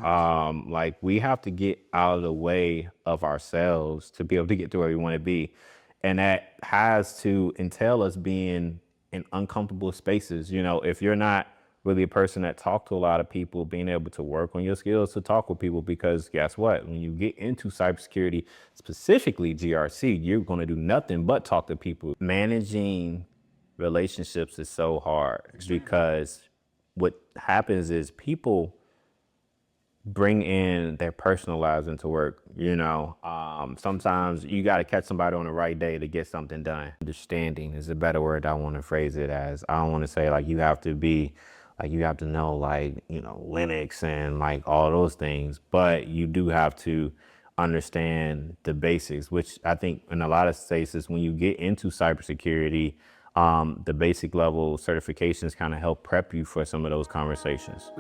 Like we have to get out of the way of ourselves to be able to get to where we want to be. And that has to entail us being in uncomfortable spaces. You know, if you're not really a person that talk to a lot of people, being able to work on your skills to talk with people, because guess what? When you get into cybersecurity, specifically GRC, you're going to do nothing but talk to people. Managing relationships is so hard because what happens is people bring in their personal lives into work. You know, sometimes you got to catch somebody on the right day to get something done. Understanding is a better word I want to phrase it as. I don't want to say like you have to be, like you have to know like, you know, Linux and like all those things, but you do have to understand the basics, which I think in a lot of cases when you get into cybersecurity, the basic level certifications kind of help prep you for some of those conversations.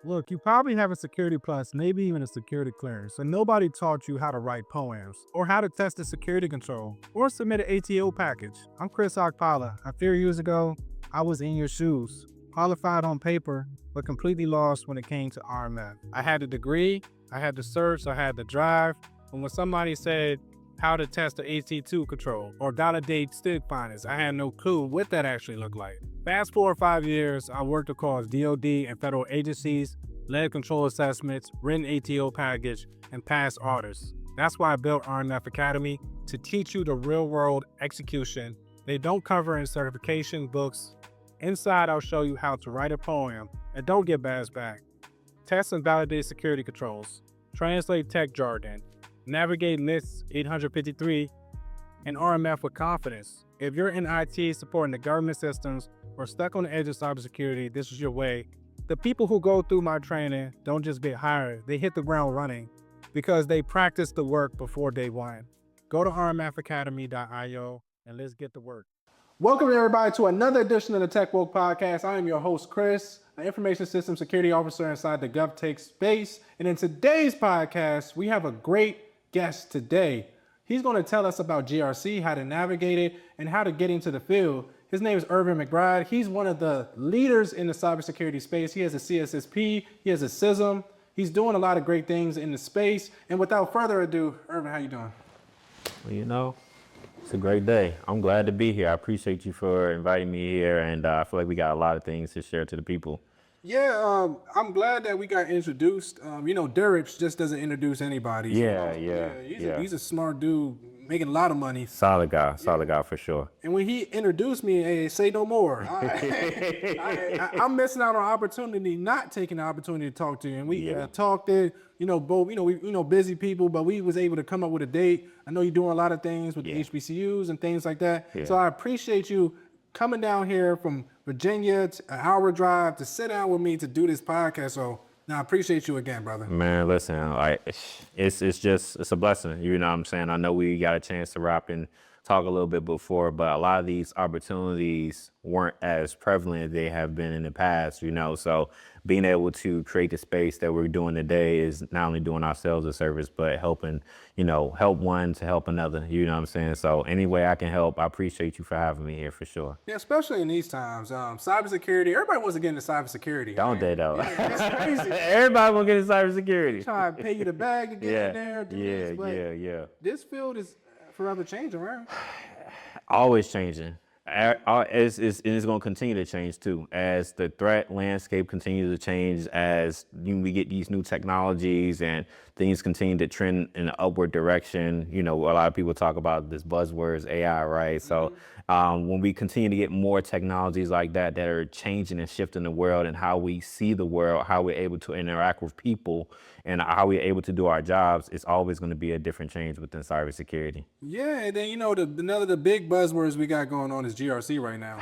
Look, you probably have a security plus, maybe even a security clearance, and nobody taught you how to write poems, or how to test a security control, or submit an ATO package. I'm Chris Okpala. A few years ago, I was in your shoes, qualified on paper, but completely lost when it came to RMF. I had the degree, I had the certs, I had the drive, and when somebody said how to test the AC2 control or validate stick findings, I had no clue what that actually looked like. Fast forward 5 years, I worked across DoD and federal agencies, led control assessments, written ATO package, and passed audits. That's why I built RNF Academy, to teach you the real world execution they don't cover in certification books. Inside, I'll show you how to write a poem and don't get bashed back. Test and validate security controls, translate tech jargon, navigate lists 853, and RMF with confidence. If you're in IT supporting the government systems or stuck on the edge of cybersecurity, this is your way. The people who go through my training don't just get hired, they hit the ground running because they practice the work before day one. Go to rmfacademy.io and let's get to work. Welcome everybody to another edition of the TechWoke podcast. I am your host, Chris, an information systems security officer inside the GovTech space. And in today's podcast, we have a great guest today. He's going to tell us about GRC, how to navigate it, and how to get into the field. His name is Ervin McBride. He's one of the leaders in the cybersecurity space. He has a CSSP, he has a CISM. He's doing a lot of great things in the space. And without further ado, Ervin, how you doing? Well, you know, it's a great day. I'm glad to be here. I appreciate you for inviting me here, and I feel like we got a lot of things to share to the people. Yeah, I'm glad that we got introduced. You know, Derrick just doesn't introduce anybody. He's a smart dude making a lot of money. Solid guy for sure. And when he introduced me, hey, say no more. I'm missing out on opportunity, not taking the opportunity to talk to you. And we talked it, you know, both, we busy people, but we was able to come up with a date. I know you're doing a lot of things with the HBCUs and things like that. Yeah. So I appreciate you coming down here from Virginia, an hour drive to sit down with me to do this podcast. So now I appreciate you again, brother. Man, listen, it's a blessing. You know what I'm saying? I know we got a chance to wrap and talk a little bit before, but a lot of these opportunities weren't as prevalent as they have been in the past, you know? So being able to create the space that we're doing today is not only doing ourselves a service, but helping, help one to help another, you know what I'm saying? So any way I can help, I appreciate you for having me here for sure. Yeah, especially in these times. Cybersecurity, everybody wants to get into cybersecurity. Don't they though? Yeah, it's crazy. Everybody want to get into cybersecurity. Trying to pay you the bag to get in there. Yeah. This field is forever changing, right? Always changing. It's going to continue to change too, as the threat landscape continues to change, as we get these new technologies and things continue to trend in an upward direction. You know, a lot of people talk about this buzzwords, AI, right? So when we continue to get more technologies like that are changing and shifting the world and how we see the world, how we're able to interact with people, and how we're able to do our jobs, it's always going to be a different change within cybersecurity. Yeah, and then another of the big buzzwords we got going on is GRC right now.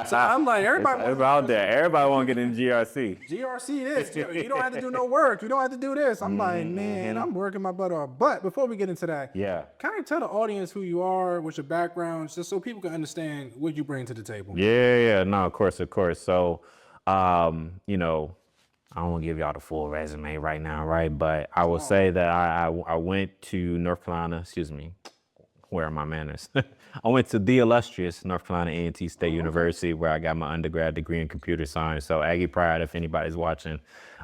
So I'm like, everybody out there. Everybody want to get in GRC. GRC this. You don't have to do no work. You don't have to do this. I'm like, man, I'm working my butt off. But before we get into that, kind of tell the audience who you are, what's your background, just so people can understand what you bring to the table. Yeah. No, of course. So, I don't want to give y'all the full resume right now, right? But I will say that I went to North Carolina, where are my manners? I went to the illustrious North Carolina A&T State University, where I got my undergrad degree in computer science. So Aggie Pride, if anybody's watching.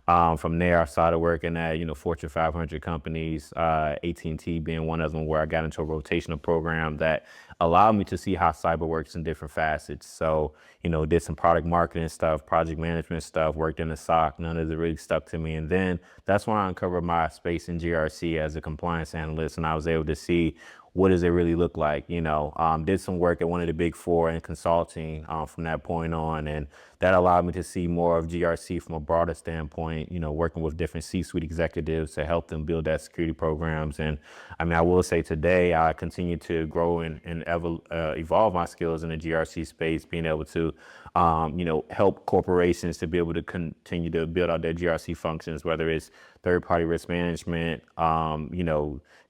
From there, I started working at, Fortune 500 companies, AT&T being one of them, where I got into a rotational program that allowed me to see how cyber works in different facets. So, did some product marketing stuff, project management stuff, worked in the SOC. None of it really stuck to me. And then that's when I uncovered my space in GRC as a compliance analyst, and I was able to see what does it really look like. Did some work at one of the big four in consulting from that point on, and that allowed me to see more of GRC from a broader standpoint, working with different C-suite executives to help them build that security programs. And I mean, I will say today I continue to grow and evolve my skills in the GRC space, being able to help corporations to be able to continue to build out their GRC functions, whether it's third-party risk management,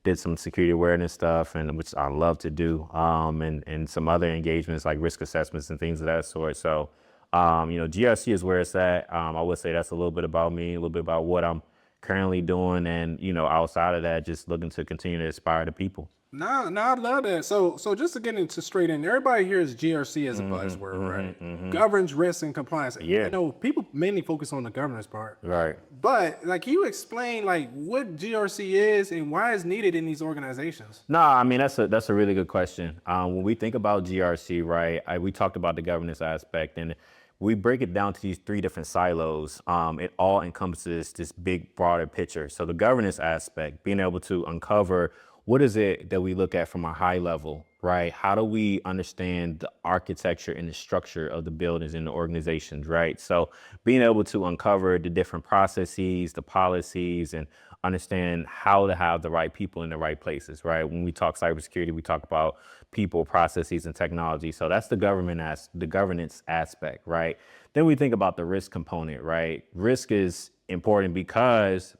did some security awareness stuff, and which I love to do, and some other engagements like risk assessments and things of that sort. So, GRC is where it's at. I would say that's a little bit about me, a little bit about what I'm currently doing, and outside of that, just looking to continue to inspire the people. No, I love that. So just to get into straight in, everybody hears GRC as a buzzword, right? Governs risk and compliance. Yeah. People mainly focus on the governance part. Right. But like, can you explain like what GRC is and why it's needed in these organizations? No, I mean, that's a really good question. When we think about GRC, right, we talked about the governance aspect, and we break it down to these three different silos. It all encompasses this big, broader picture. So the governance aspect, being able to uncover what is it that we look at from a high level, right? How do we understand the architecture and the structure of the buildings and the organizations, right? So being able to uncover the different processes, the policies, and understand how to have the right people in the right places, right? When we talk cybersecurity, we talk about people, processes, and technology. So that's the governance aspect, right? Then we think about the risk component, right? Risk is important because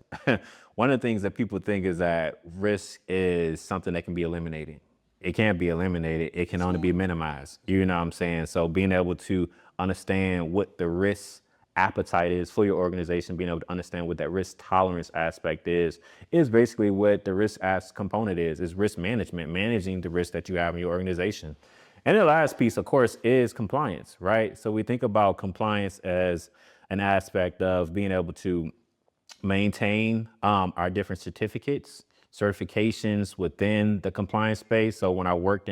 one of the things that people think is that risk is something that can be eliminated. It can't be eliminated. It can only be minimized. You know what I'm saying? So being able to understand what the risk appetite is for your organization, being able to understand what that risk tolerance aspect is basically what the risk component is risk management, managing the risk that you have in your organization. And the last piece, of course, is compliance, right? So we think about compliance as an aspect of being able to maintain our different certifications within the compliance space. So when I worked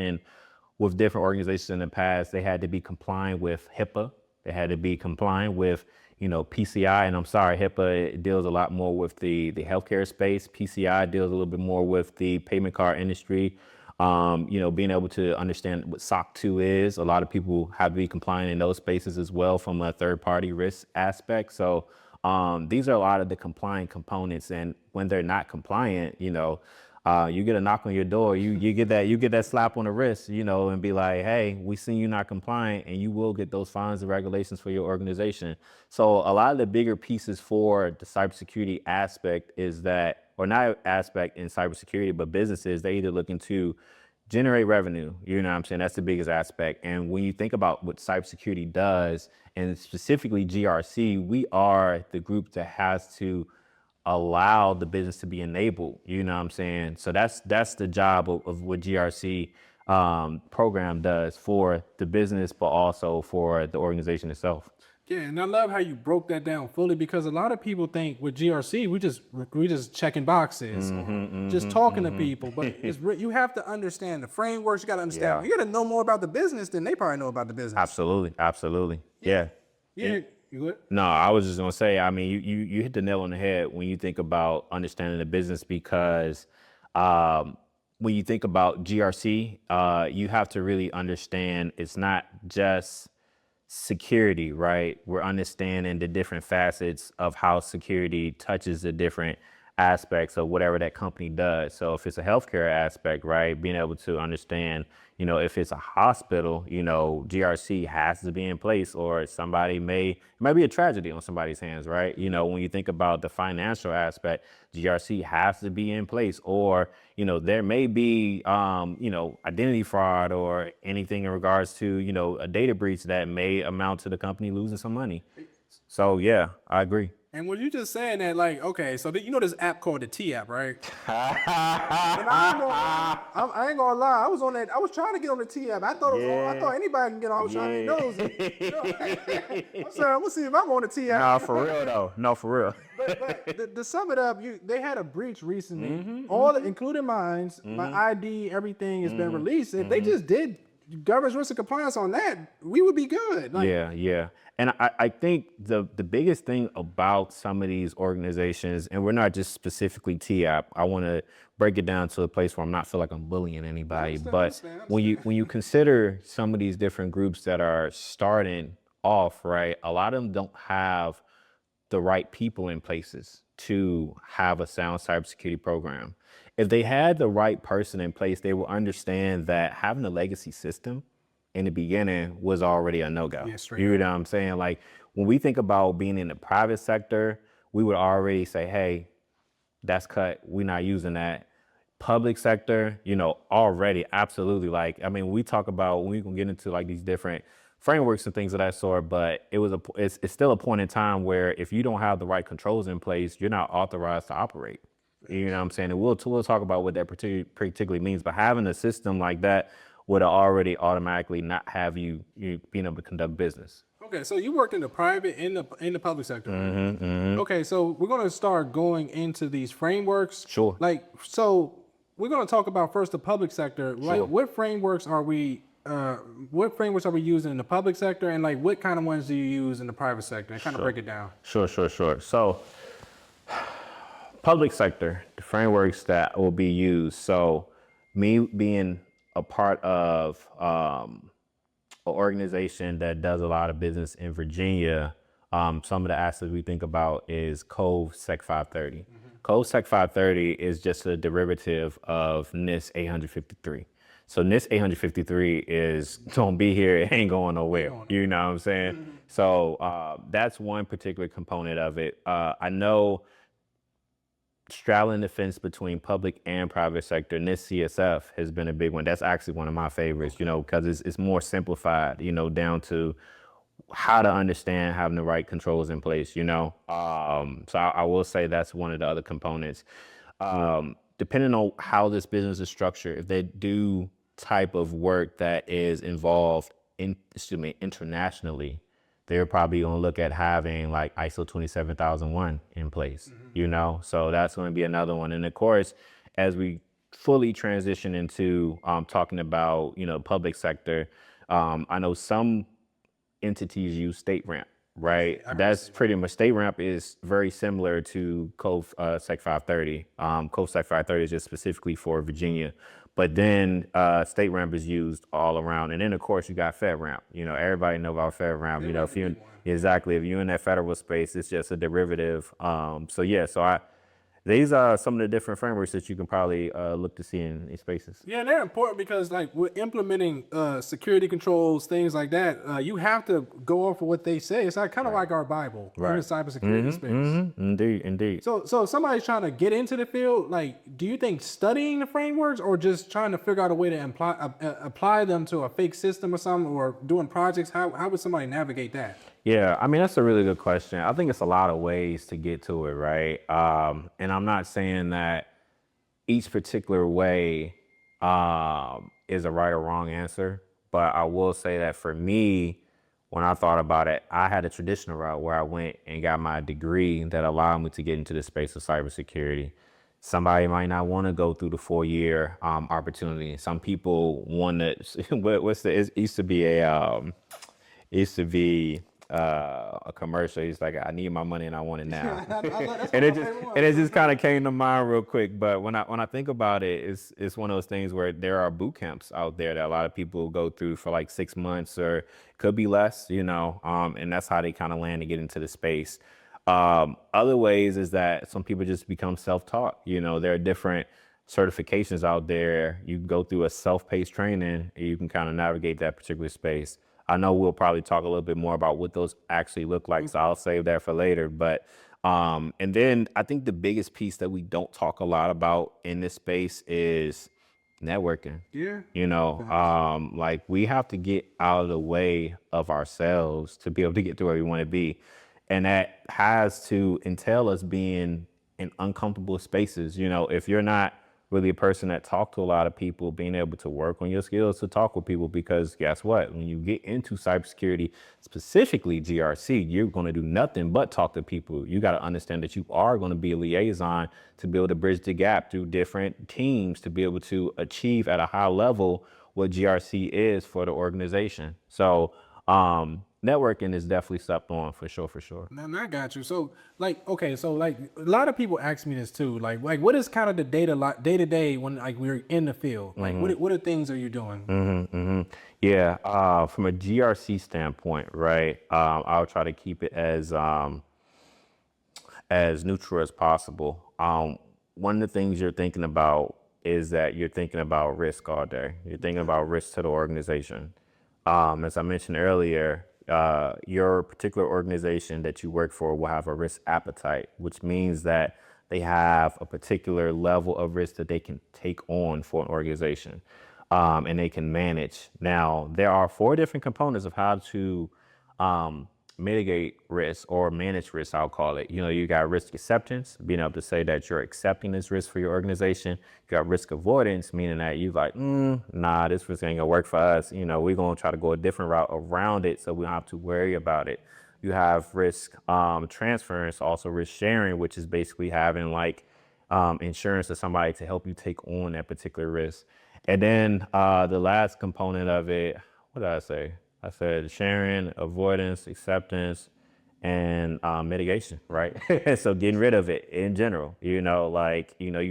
with different organizations in the past, they had to be compliant with HIPAA. They had to be compliant with, PCI. And I'm sorry, HIPAA deals a lot more with the healthcare space. PCI deals a little bit more with the payment card industry. Being able to understand what SOC 2 is. A lot of people have to be compliant in those spaces as well from a third-party risk aspect. So these are a lot of the compliant components, and when they're not compliant, you get a knock on your door, you get that slap on the wrist, and be like, hey, we seen you not compliant, and you will get those fines and regulations for your organization. So a lot of the bigger pieces for the cybersecurity aspect is that, or not aspect in cybersecurity, but businesses, they either looking to generate revenue, you know what I'm saying? That's the biggest aspect. And when you think about what cybersecurity does, and specifically GRC, we are the group that has to allow the business to be enabled, you know what I'm saying? So that's the job of what GRC program does for the business, but also for the organization itself. Yeah, and I love how you broke that down fully, because a lot of people think with GRC we just checking boxes, just talking to people, but you have to understand the frameworks. You got to understand. Yeah. You got to know more about the business than they probably know about the business. Absolutely. Yeah. Yeah. You good? No, I was just gonna say, I mean, you hit the nail on the head when you think about understanding the business, because when you think about GRC, you have to really understand it's not just security, right? We're understanding the different facets of how security touches the different aspects of whatever that company does. So if it's a healthcare aspect, right, being able to understand, if it's a hospital, GRC has to be in place, or it might be a tragedy on somebody's hands, right? When you think about the financial aspect, GRC has to be in place, or, there may be, identity fraud or anything in regards to, a data breach that may amount to the company losing some money. So yeah, I agree. And when you just saying that, like, okay, so you know this app called the T app, right? And I ain't gonna lie. I was on that. I was trying to get on the T app. I thought it was all. I Yeah, thought anybody can get on. I was trying to be yeah. nosy. You know, I'm saying, I'm gonna see if I'm on the T app. No, for real though. No, for real. But to sum it up, they had a breach recently. All, including mine, my ID, everything has been released. If they just did governance risk and compliance on that, we would be good. Like, Yeah, yeah. And I think the biggest thing about some of these organizations, and we're not just specifically TAP, I want to break it down to a place where I'm not feel like I'm bullying anybody. But when you consider some of these different groups that are starting off, right, a lot of them don't have the right people in places to have a sound cybersecurity program. If they had the right person in place, they will understand that having a legacy system in the beginning was already a no-go. Yeah, straight You up. know what I'm saying? Like when we think about being in the private sector, we would already say, hey, that's cut. We're not using that. Public sector, you know, already absolutely. Like, I mean, we talk about when we can get into like these different frameworks and things of that sort, but it's still a point in time where if you don't have the right controls in place, you're not authorized to operate. You know what I'm saying? And we'll talk about what that particularly means, but having a system like that would already automatically not have you being able to conduct business. okay, so you worked in the private and the public sector. Right? Okay, so we're gonna start going into these frameworks. Sure. Like, so we're gonna talk about first the public sector. Like, Sure. what frameworks are we? What frameworks are we using in the public sector, and like, what kind of ones do you use in the private sector? And kind of break it down. Sure. So public sector, the frameworks that will be used. So me being a part of an organization that does a lot of business in Virginia, some of the assets we think about is Cove Sec 530. Cove Sec 530 is just a derivative of NIST 853. So NIST 853 is don't be here, it ain't going nowhere. You know what I'm saying? So that's one particular component of it. I know straddling the fence between public and private sector, and this CSF has been a big one. That's actually one of my favorites, you know, because it's more simplified, you know, down to how to understand having the right controls in place, you know. So I will say that's one of the other components. Depending on how this business is structured, if they do type of work that is involved internationally, they're probably going to look at having like ISO 27001 in place, you know? So that's going to be another one. And of course, as we fully transition into talking about, you know, public sector, I know some entities use state ramp, right? That's pretty much, state ramp is very similar to Cove Sec 530. Cove Sec 530 is just specifically for Virginia. But then state ramp is used all around. And then of course you got FedRAMP. You know, everybody know about FedRAMP. You know, if you exactly, if you're in that federal space, it's just a derivative. So yeah, these are some of the different frameworks that you can probably look to see in these spaces. Yeah, and they're important because like we're implementing security controls, things like that. You have to go off of what they say. It's like kind of like our Bible in the cybersecurity space. Indeed. So if somebody's trying to get into the field, like, do you think studying the frameworks or just trying to figure out a way to apply them to a fake system or something, or doing projects? How would somebody navigate that? Yeah, I mean, that's a really good question. I think it's a lot of ways to get to it, right? And I'm not saying that each particular way is a right or wrong answer, but I will say that for me, when I thought about it, I had a traditional route where I went and got my degree that allowed me to get into the space of cybersecurity. Somebody might not want to go through the 4-year opportunity. Some people want to, it used to be a commercial. He's like, I need my money and I want it now. And it just kind of came to mind real quick. But when I think about it, it's one of those things where there are boot camps out there that a lot of people go through for like 6 months or could be less, you know, and that's how they kind of land to get into the space. Other ways is that some people just become self-taught. You know, there are different certifications out there. You can go through a self-paced training and you can kind of navigate that particular space. I know we'll probably talk a little bit more about what those actually look like, so I'll save that for later. But and then I think the biggest piece that we don't talk a lot about in this space is networking. Yeah. You know, like we have to get out of the way of ourselves to be able to get to where we want to be. And that has to entail us being in uncomfortable spaces. If you're not really a person that talk to a lot of people, being able to work on your skills to talk with people, because guess what? When you get into cybersecurity, specifically GRC, you're going to do nothing but talk to people. You got to understand that you are going to be a liaison to be able to bridge the gap through different teams to be able to achieve at a high level what GRC is for the organization. So networking is definitely stepped on for sure, for sure. Now I got you. So like, okay, so like a lot of people ask me this too. Like what is kind of the day to day when like we're in the field? Like what are things are you doing? Yeah, from a GRC standpoint, right? I'll try to keep it as neutral as possible. One of the things you're thinking about is that you're thinking about risk all day. You're thinking about risk to the organization. As I mentioned earlier, your particular organization that you work for will have a risk appetite, which means that they have a particular level of risk that they can take on for an organization, and they can manage. Now, there are 4 different components of how to mitigate risk or manage risk, I'll call it. You got risk acceptance, being able to say that you're accepting this risk for your organization. You got risk avoidance, meaning that you like, nah, this risk ain't gonna work for us. We're gonna try to go a different route around it so we don't have to worry about it. You have risk transference, also risk sharing, which is basically having like insurance to somebody to help you take on that particular risk. And then the last component of it, what did I say? I said sharing, avoidance, acceptance, and mitigation, right? So getting rid of it in general, you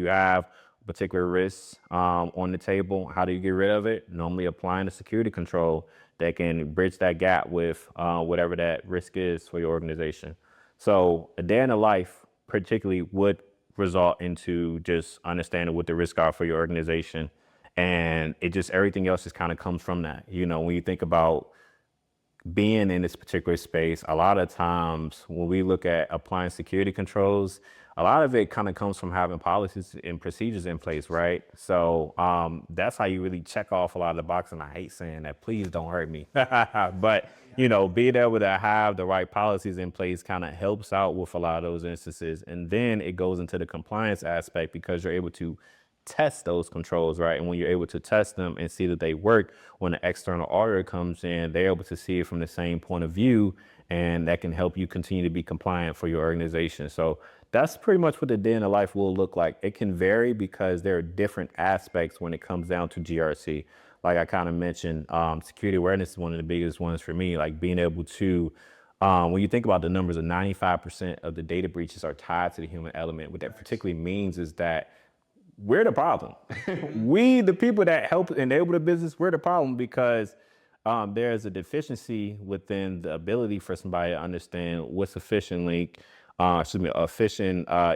have particular risks on the table. How do you get rid of it? Normally applying a security control that can bridge that gap with whatever that risk is for your organization. So a day in the life particularly would result into just understanding what the risks are for your organization. And it just, everything else just kind of comes from that. When you think about being in this particular space, a lot of times when we look at applying security controls, a lot of it kind of comes from having policies and procedures in place, right? So that's how you really check off a lot of the boxes. And I hate saying that, please don't hurt me. But, being able to have the right policies in place kind of helps out with a lot of those instances. And then it goes into the compliance aspect because you're able to test those controls, right? And when you're able to test them and see that they work, when the external auditor comes in, they're able to see it from the same point of view, and that can help you continue to be compliant for your organization. So that's pretty much what the day in the life will look like. It can vary because there are different aspects when it comes down to GRC. Like I kind of mentioned, security awareness is one of the biggest ones for me, like being able to when you think about the numbers of 95% of the data breaches are tied to the human element. What that particularly means is that we're the problem. We, the people that help enable the business, we're the problem because there's a deficiency within the ability for somebody to understand what's efficient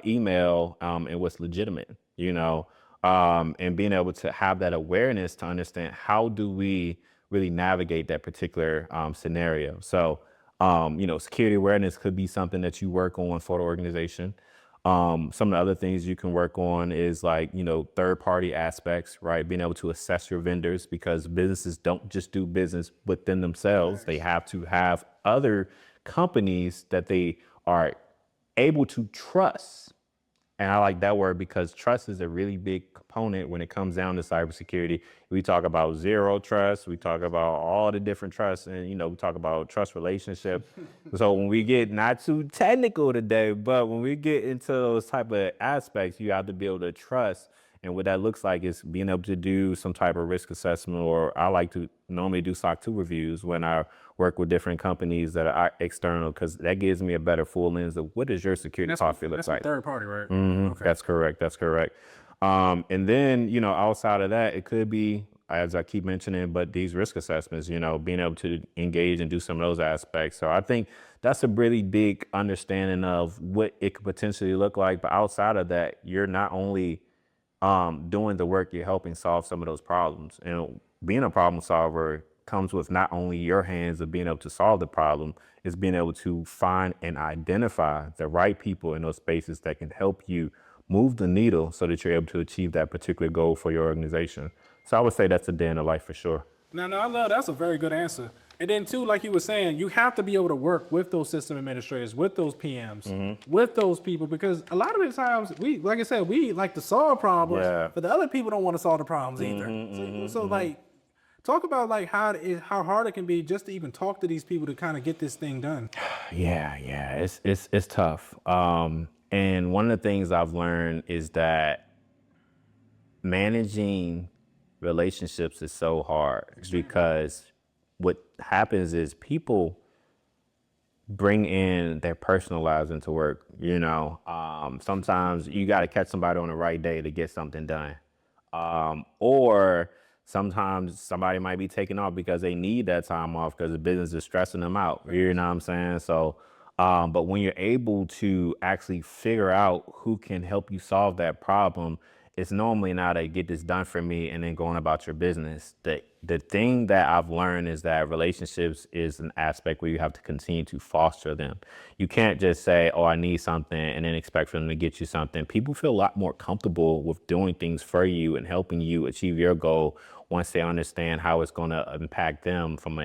email and what's legitimate, and being able to have that awareness to understand how do we really navigate that particular scenario. So, security awareness could be something that you work on for the organization. Some of the other things you can work on is like, third party aspects, right? Being able to assess your vendors because businesses don't just do business within themselves. They have to have other companies that they are able to trust. And I like that word because trust is a really big component when it comes down to cybersecurity. We talk about zero trust. We talk about all the different trusts and, we talk about trust relationship. So when we get not too technical today, but when we get into those type of aspects, you have to be able to trust. And what that looks like is being able to do some type of risk assessment, or I like to normally do SOC 2 reviews when I work with different companies that are external, because that gives me a better full lens of what does your security posture look like. Third party, right? Okay. That's correct. That's correct. And then, outside of that, it could be, as I keep mentioning, but these risk assessments, being able to engage and do some of those aspects. So I think that's a really big understanding of what it could potentially look like. But outside of that, you're not only doing the work, you're helping solve some of those problems. And being a problem solver comes with not only your hands of being able to solve the problem, is being able to find and identify the right people in those spaces that can help you move the needle so that you're able to achieve that particular goal for your organization. So I would say that's a day in the life for sure. No, I love that's a very good answer. And then too, like you were saying, you have to be able to work with those system administrators, with those PMs, with those people, because a lot of the times like I said, we like to solve problems, Yeah. but the other people don't want to solve the problems either. So like, talk about like how hard it can be just to even talk to these people to kind of get this thing done. Yeah, it's tough. And one of the things I've learned is that managing relationships is so hard because what happens is people bring in their personal lives into work. Sometimes you got to catch somebody on the right day to get something done. Or sometimes somebody might be taking off because they need that time off because the business is stressing them out. You know what I'm saying? So, but when you're able to actually figure out who can help you solve that problem, it's normally not a get this done for me and then going about your business. The thing that I've learned is that relationships is an aspect where you have to continue to foster them. You can't just say, oh, I need something and then expect for them to get you something. People feel a lot more comfortable with doing things for you and helping you achieve your goal once they understand how it's going to impact them from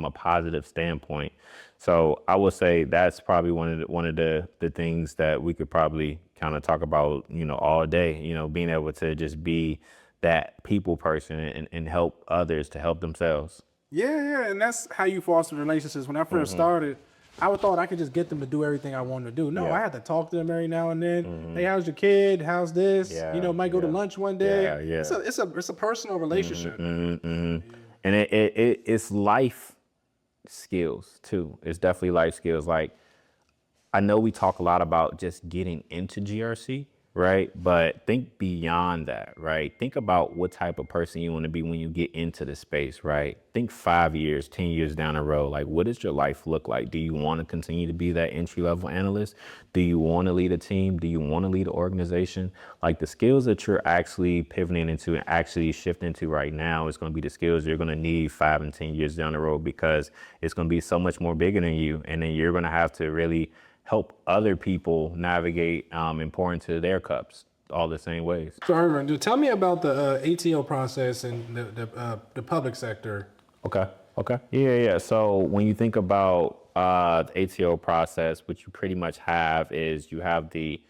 a positive standpoint. So I would say that's probably one of the things that we could probably kind of talk about, all day, being able to just be that people person and help others to help themselves. Yeah, and that's how you foster relationships. When I first started, I thought I could just get them to do everything I wanted to do. No, Yeah. I had to talk to them every now and then. Hey, how's your kid? How's this? Yeah, Might go to yeah. lunch one day. Yeah. It's a personal relationship. And it's life skills too. It's definitely life skills. Like, I know we talk a lot about just getting into GRC, right? But think beyond that, right? Think about what type of person you want to be when you get into the space, right? Think 5 years, 10 years down the road. Like, what does your life look like? Do you want to continue to be that entry level analyst? Do you want to lead a team? Do you want to lead an organization? Like, the skills that you're actually pivoting into and actually shifting to right now is going to be the skills you're going to need 5 and 10 years down the road, because it's going to be so much more bigger than you. And then you're going to have to really help other people navigate and pour into their cups all the same ways. So, Ervin, tell me about the ATO process in the public sector. Okay. Yeah. So when you think about the ATO process, what you pretty much have is you have the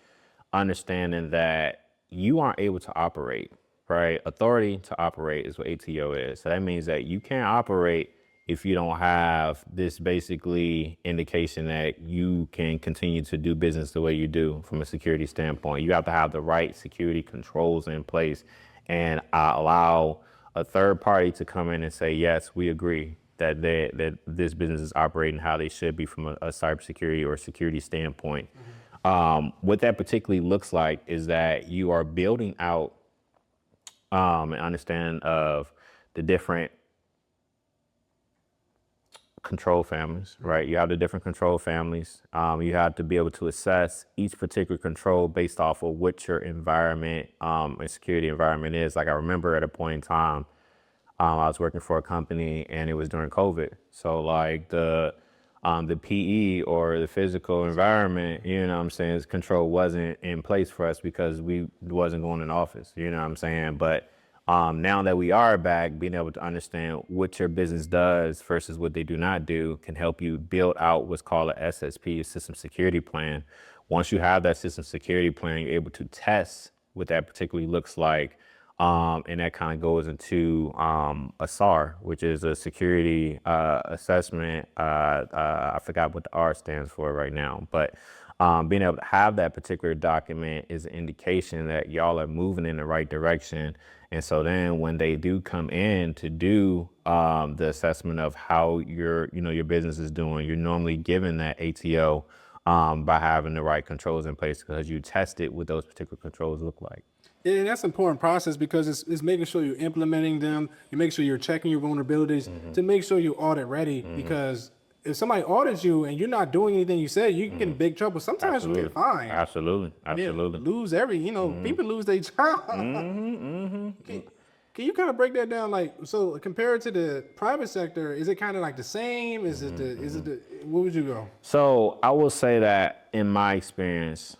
understanding that you aren't able to operate, right? Authority to operate is what ATO is. So that means that you can't operate if you don't have this basically indication that you can continue to do business the way you do from a security standpoint. You have to have the right security controls in place and allow a third party to come in and say, yes, we agree that this business is operating how they should be from a cybersecurity or security standpoint. What that particularly looks like is that you are building out and understand of the different control families, right? You have the different control families. You have to be able to assess each particular control based off of what your environment and security environment is. Like, I remember at a point in time, I was working for a company and it was during COVID. So like the PE or the physical environment, control wasn't in place for us because we wasn't going in office, But now that we are back, being able to understand what your business does versus what they do not do can help you build out what's called a SSP, a system security plan. Once you have that system security plan, you're able to test what that particularly looks like. And that kind of goes into a SAR, which is a security assessment. I forgot what the R stands for right now, but being able to have that particular document is an indication that y'all are moving in the right direction. And so then when they do come in to do the assessment of how your business is doing, you're normally given that ATO by having the right controls in place because you tested what those particular controls look like. Yeah, that's an important process because it's making sure you're implementing them. You make sure you're checking your vulnerabilities to make sure you're audit ready. Because if somebody audits you and you're not doing anything you said, you can get in big trouble. Sometimes you get fined. Absolutely. Lose people lose their job. Can you kind of break that down? Like, so compared to the private sector, is it kind of like the same? Where would you go? So I will say that in my experience,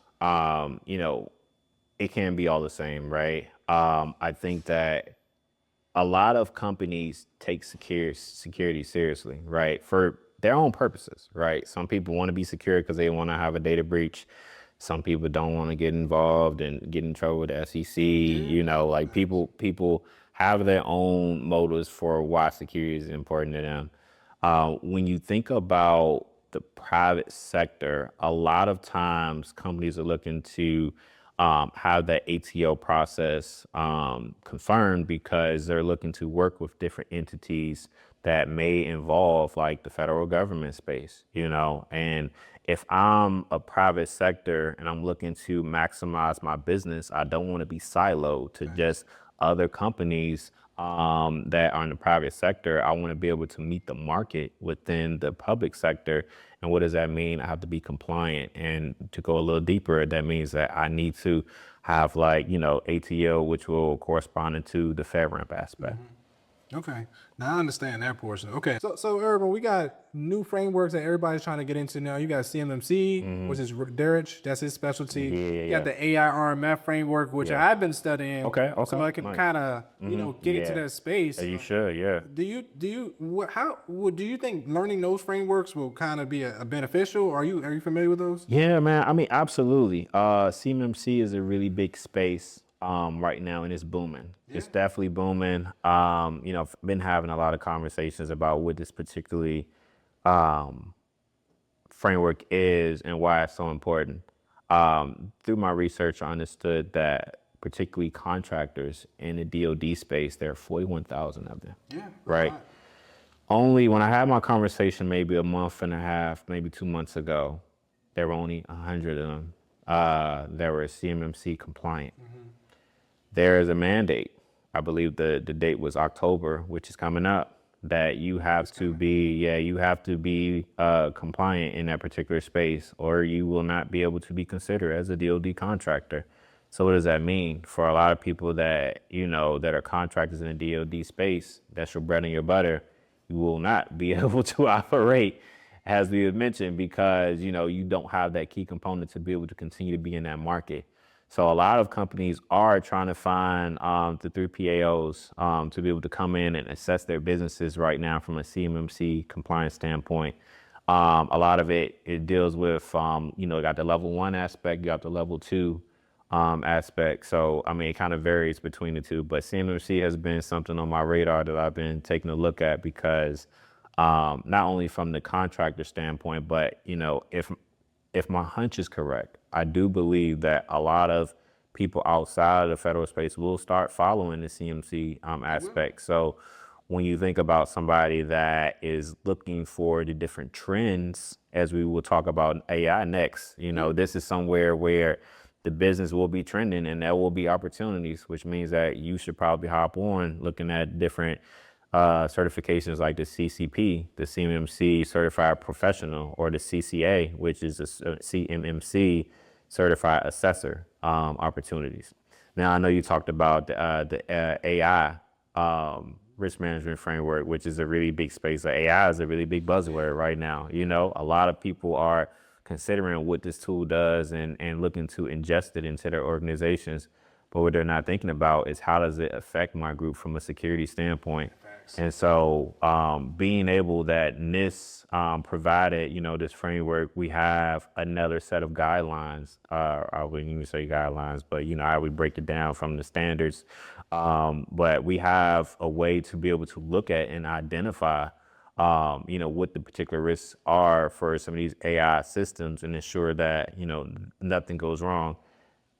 it can be all the same, right? I think that a lot of companies take security seriously, right? For their own purposes, right? Some people want to be secure because they want to have a data breach. Some people don't want to get involved and get in trouble with the SEC. You know, like people have their own motives for why security is important to them. When you think about the private sector, a lot of times companies are looking to have that ATO process confirmed because they're looking to work with different entities that may involve like the federal government space, you know. And if I'm a private sector and I'm looking to maximize my business, I don't want to be siloed to just other companies that are in the private sector. I want to be able to meet the market within the public sector. And what does that mean? I have to be compliant. And to go a little deeper, that means that I need to have like, you know, ATO, which will correspond to the FedRAMP aspect. Okay, now I understand that portion. Okay, so Ervin, we got new frameworks that everybody's trying to get into now. You got CMMC, which is Derrick, that's his specialty. Yeah. You got the AI RMF framework, which Yeah. I've been studying. Okay. So I can Nice. kind of get into Yeah. that space. You should. Yeah. Do you think learning those frameworks will kind of be a beneficial? Are you familiar with those? Yeah, man. I mean, absolutely. CMMC is a really big space right now, and it's booming. It's definitely booming. You know, I've been having a lot of conversations about what this particularly framework is and why it's so important. Through my research, I understood that particularly contractors in the DoD space, there are 41,000 of them. Yeah. Right. Only when I had my conversation, maybe a month and a half, maybe 2 months ago, there were only 100 of them that were CMMC compliant. There is a mandate. I believe the date was October, which is coming up, that you have to be compliant in that particular space, or you will not be able to be considered as a DoD contractor. So what does that mean for a lot of people that, you know, that are contractors in the DoD space? That's your bread and your butter. You will not be able to operate, as we had mentioned, because, you know, you don't have that key component to be able to continue to be in that market. So a lot of companies are trying to find the 3PAOs to be able to come in and assess their businesses right now from a CMMC compliance standpoint. A lot of it deals with, you know, you got the level 1 aspect, you got the level 2 aspect. So, I mean, it kind of varies between the two, but CMMC has been something on my radar that I've been taking a look at because not only from the contractor standpoint, but, you know, if my hunch is correct, I do believe that a lot of people outside of the federal space will start following the CMC aspect. So when you think about somebody that is looking for the different trends, as we will talk about AI next, you know, this is somewhere where the business will be trending and there will be opportunities, which means that you should probably hop on looking at different certifications like the CCP, the CMMC Certified Professional, or the CCA, which is a CMMC Certified Assessor opportunities. Now, I know you talked about the AI risk management framework, which is a really big space. AI is a really big buzzword right now. You know, a lot of people are considering what this tool does and looking to ingest it into their organizations. But what they're not thinking about is how does it affect my group from a security standpoint? And so being able that NIST provided, you know, this framework, we have another set of guidelines. I wouldn't even say guidelines, but, you know, I would break it down from the standards. But we have a way to be able to look at and identify, you know, what the particular risks are for some of these AI systems and ensure that, you know, nothing goes wrong.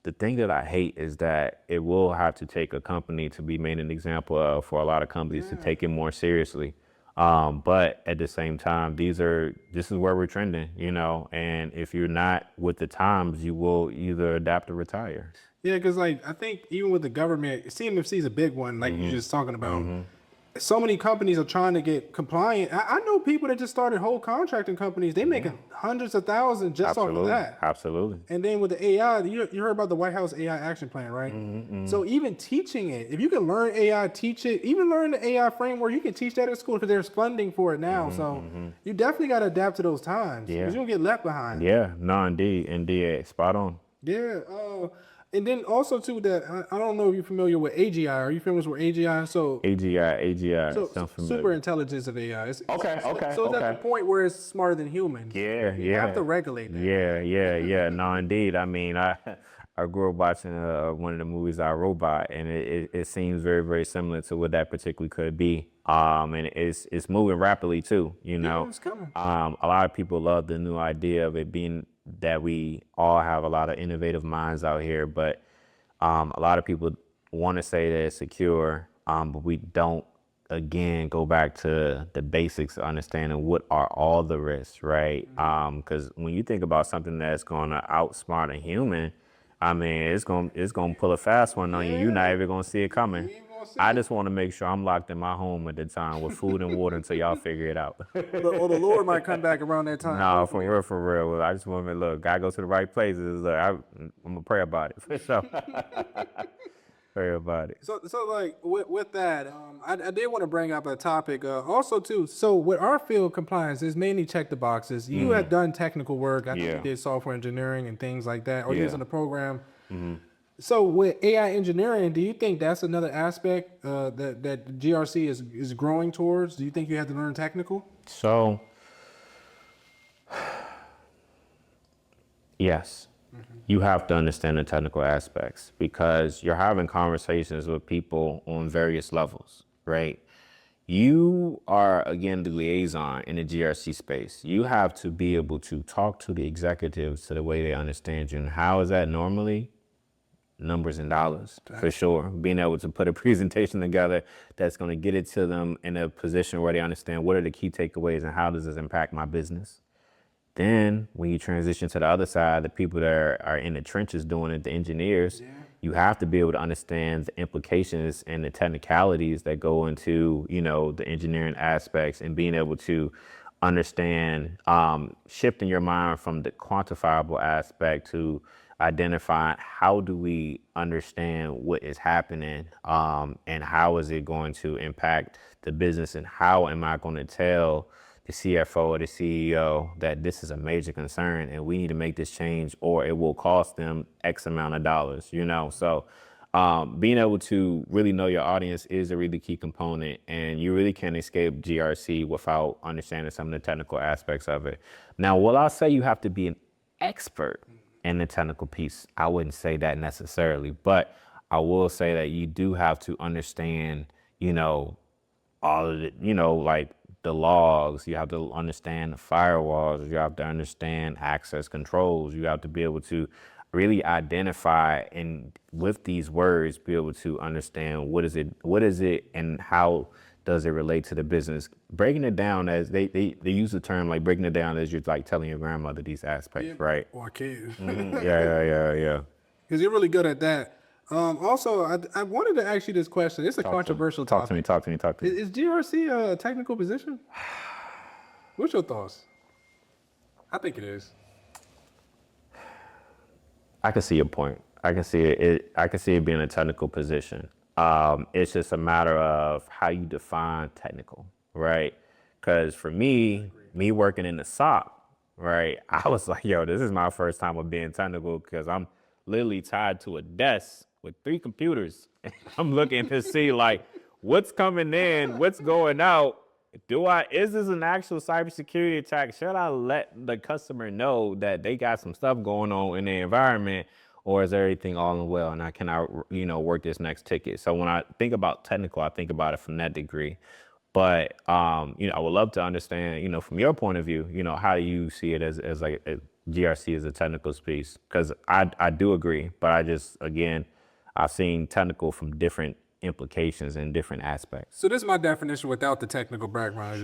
The thing that I hate is that it will have to take a company to be made an example of for a lot of companies to take it more seriously. But at the same time, this is where we're trending, you know, and if you're not with the times, you will either adapt or retire. Yeah, because like I think even with the government, CMFC is a big one, like you're just talking about. So many companies are trying to get compliant. I know people that just started whole contracting companies. They making hundreds of thousands just off of that. Absolutely. And then with the AI, you heard about the White House AI action plan, right? So even teaching it, if you can learn AI, teach it, even learn the AI framework, you can teach that at school because there's funding for it now. So you definitely got to adapt to those times because you don't get left behind. Yeah, no, indeed, spot on. Yeah. And then also too that I don't know if you're familiar with AGI. Are you familiar with AGI? AGI, So sound super familiar. intelligence of AI. Okay, okay, So it's at the okay. point where it's smarter than humans. Yeah, We have yeah, to regulate that. yeah. No, indeed. I mean, I grew up watching one of the movies, I Robot, and it seems very, very similar to what that particularly could be. And it's moving rapidly too. You Yeah, know, it's coming. a lot of people love the new idea of it being that we all have a lot of innovative minds out here, but a lot of people want to say that it's secure, but we don't, again, go back to the basics of understanding what are all the risks, right? Because when you think about something that's going to outsmart a human, I mean, it's gonna pull a fast one on you. You're not Yeah, even gonna see it you coming. ain't gonna see I it. just want to make sure I'm locked in my home at the time with food and water until y'all figure it out. Or the Lord might come back around that time. No, Hopefully. for real. I just want to look. Gotta go to the right places. Look, I'm gonna pray about it for sure. Pray about it. So like with that, I did want to bring up a topic also too. So with our field compliance is mainly check the boxes. You have done technical work. I think you Yeah, did software engineering and things like that, or yeah. using the program. So with AI engineering, do you think that's another aspect that GRC is growing towards? Do you think you have to learn technical? So yes, you have to understand the technical aspects because you're having conversations with people on various levels, right? You are, again, the liaison in the GRC space. You have to be able to talk to the executives to the way they understand you. And how is that normally? Numbers and dollars, for sure. Being able to put a presentation together that's going to get it to them in a position where they understand what are the key takeaways and how does this impact my business. Then when you transition to the other side, the people that are in the trenches doing it, the engineers, you have to be able to understand the implications and the technicalities that go into, the engineering aspects and being able to understand, shifting your mind from the quantifiable aspect to identifying how do we understand what is happening, and how is it going to impact the business, and how am I going to tell the CFO or the CEO that this is a major concern and we need to make this change or it will cost them X amount of dollars. So being able to really know your audience is a really key component, and you really can't escape GRC without understanding some of the technical aspects of it. Now, will I say you have to be an expert in the technical piece? I wouldn't say that necessarily, but I will say that you do have to understand, all of it, like the logs. You have to understand the firewalls. You have to understand access controls. You have to be able to really identify and with these words be able to understand what is it and how does it relate to the business. Breaking it down as they use the term like breaking it down as you're like telling your grandmother these aspects, right? Or kids. Yeah. Because you're really good at that. Also, I wanted to ask you this question. It's a controversial Talk to me. topic. Talk to me. Talk to me. Is GRC a technical position? What's your thoughts? I think it is. I can see your point. I can see it. I can see it being a technical position. It's just a matter of how you define technical, right? Because for me working in the SOC, right, I was like, yo, this is my first time of being technical because I'm literally tied to a desk with 3 computers. I'm looking to see like what's coming in, what's going out. Is this an actual cybersecurity attack? Should I let the customer know that they got some stuff going on in the environment, or is everything all in well and work this next ticket? So when I think about technical, I think about it from that degree. But I would love to understand, from your point of view, how do you see it as like GRC as a technical space? Because I do agree, but I've seen technical from different implications and different aspects. So this is my definition without the technical background.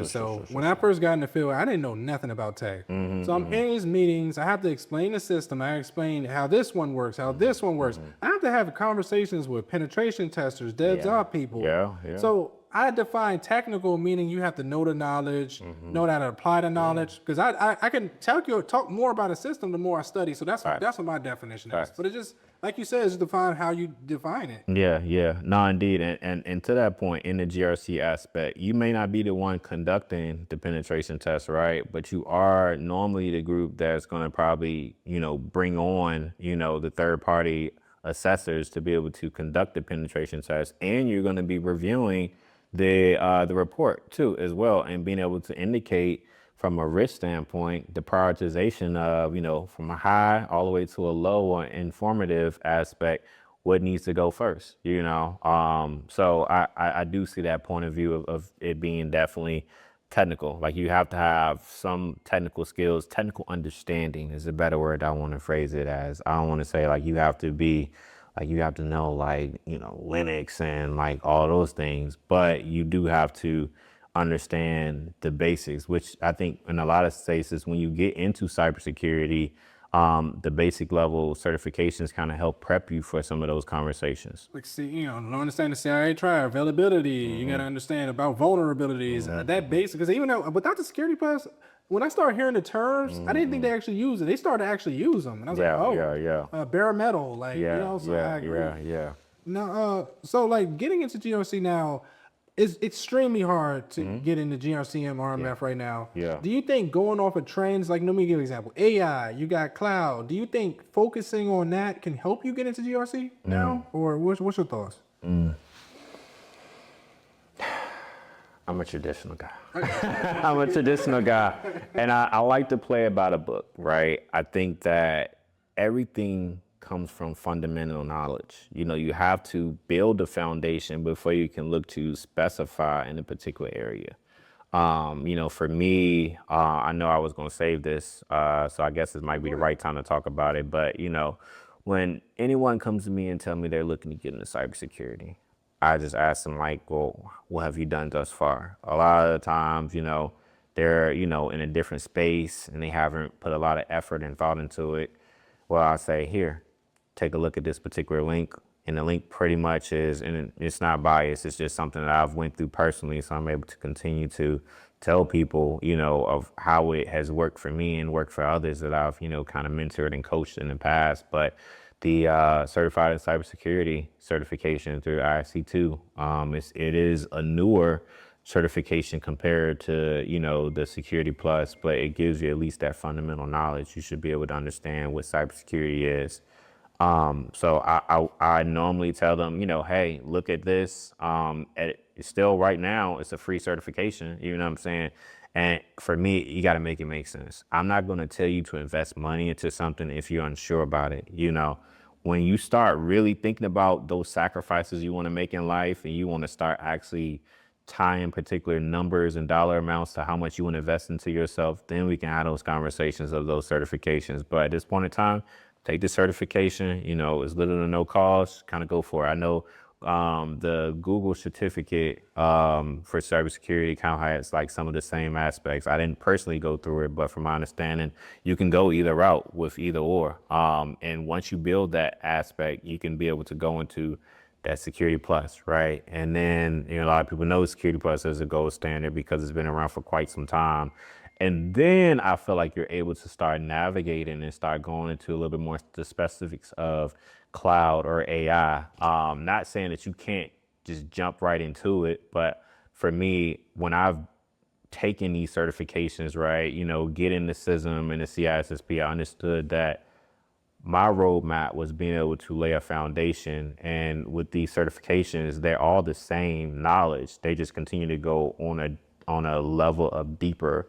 When I first got in the field, I didn't know nothing about tech. So I'm in these meetings. I have to explain the system. I explain how this one works, how this one works. I have to have conversations with penetration testers, DevOps people. Yeah. So I define technical meaning you have to know the knowledge, know how to apply the knowledge. Because I can talk more about a system the more I study. So that's what my definition is. But it just, like you said, it's define how you define it. Yeah. No, indeed. And to that point, in the GRC aspect, you may not be the one conducting the penetration test, right? But you are normally the group that's going to probably, bring on, the third party assessors to be able to conduct the penetration test, and you're going to be reviewing the report too as well, and being able to indicate from a risk standpoint the prioritization of, from a high all the way to a low or informative aspect, what needs to go first, so I do see that point of view of it being definitely technical. Like, you have to have some technical skills. Technical understanding is a better word I want to phrase it as. I don't want to say like you have to be like, you have to know, like, Linux and like all those things, but you do have to understand the basics, which I think in a lot of cases when you get into cybersecurity, the basic level certifications kind of help prep you for some of those conversations. Like, see, understand the CIA triad, availability. You got to understand about vulnerabilities. That basic, because even without the security plus, when I started hearing the terms, I didn't think they actually use it. They started to actually use them, and I was like, oh, bare metal, like, So I agree. No, so like getting into GRC now is extremely hard to get into GRC and RMF right now. Yeah. Do you think going off of trends, like, let me give an example, AI, you got cloud, do you think focusing on that can help you get into GRC now? Or what's your thoughts? I'm a traditional guy. I'm a traditional guy. And I like to play it by the book, right? I think that everything comes from fundamental knowledge. You have to build a foundation before you can look to specify in a particular area. For me, I know I was going to save this, so I guess this might be the right time to talk about it. But, when anyone comes to me and tell me they're looking to get into cybersecurity, I just ask them, like, well, what have you done thus far? A lot of the times, they're, in a different space and they haven't put a lot of effort and thought into it. Well, I say, here, take a look at this particular link. And the link pretty much is, and it's not biased, it's just something that I've went through personally. So I'm able to continue to tell people, of how it has worked for me and worked for others that I've, kind of mentored and coached in the past. But the certified in cybersecurity certification through IC2, it is a newer certification compared to, the Security Plus, but it gives you at least that fundamental knowledge. You should be able to understand what cybersecurity is. So I normally tell them, hey, look at this. It's still right now, it's a free certification, you know what I'm saying? And for me, you got to make it make sense. I'm not going to tell you to invest money into something if you're unsure about it. When you start really thinking about those sacrifices you want to make in life, and you want to start actually tying particular numbers and dollar amounts to how much you want to invest into yourself, then we can have those conversations of those certifications. But at this point in time, take the certification, it's little to no cost, kind of go for it. I know the Google certificate for cybersecurity kind of has like some of the same aspects. I didn't personally go through it, but from my understanding, you can go either route with either or. And once you build that aspect, you can be able to go into that Security Plus, right? And then, a lot of people know Security Plus as a gold standard because it's been around for quite some time. And then I feel like you're able to start navigating and start going into a little bit more the specifics of cloud or AI. Not saying that you can't just jump right into it, but for me, when I've taken these certifications, right, getting the CISM and the CISSP, I understood that my roadmap was being able to lay a foundation. And with these certifications, they're all the same knowledge. They just continue to go on a level of deeper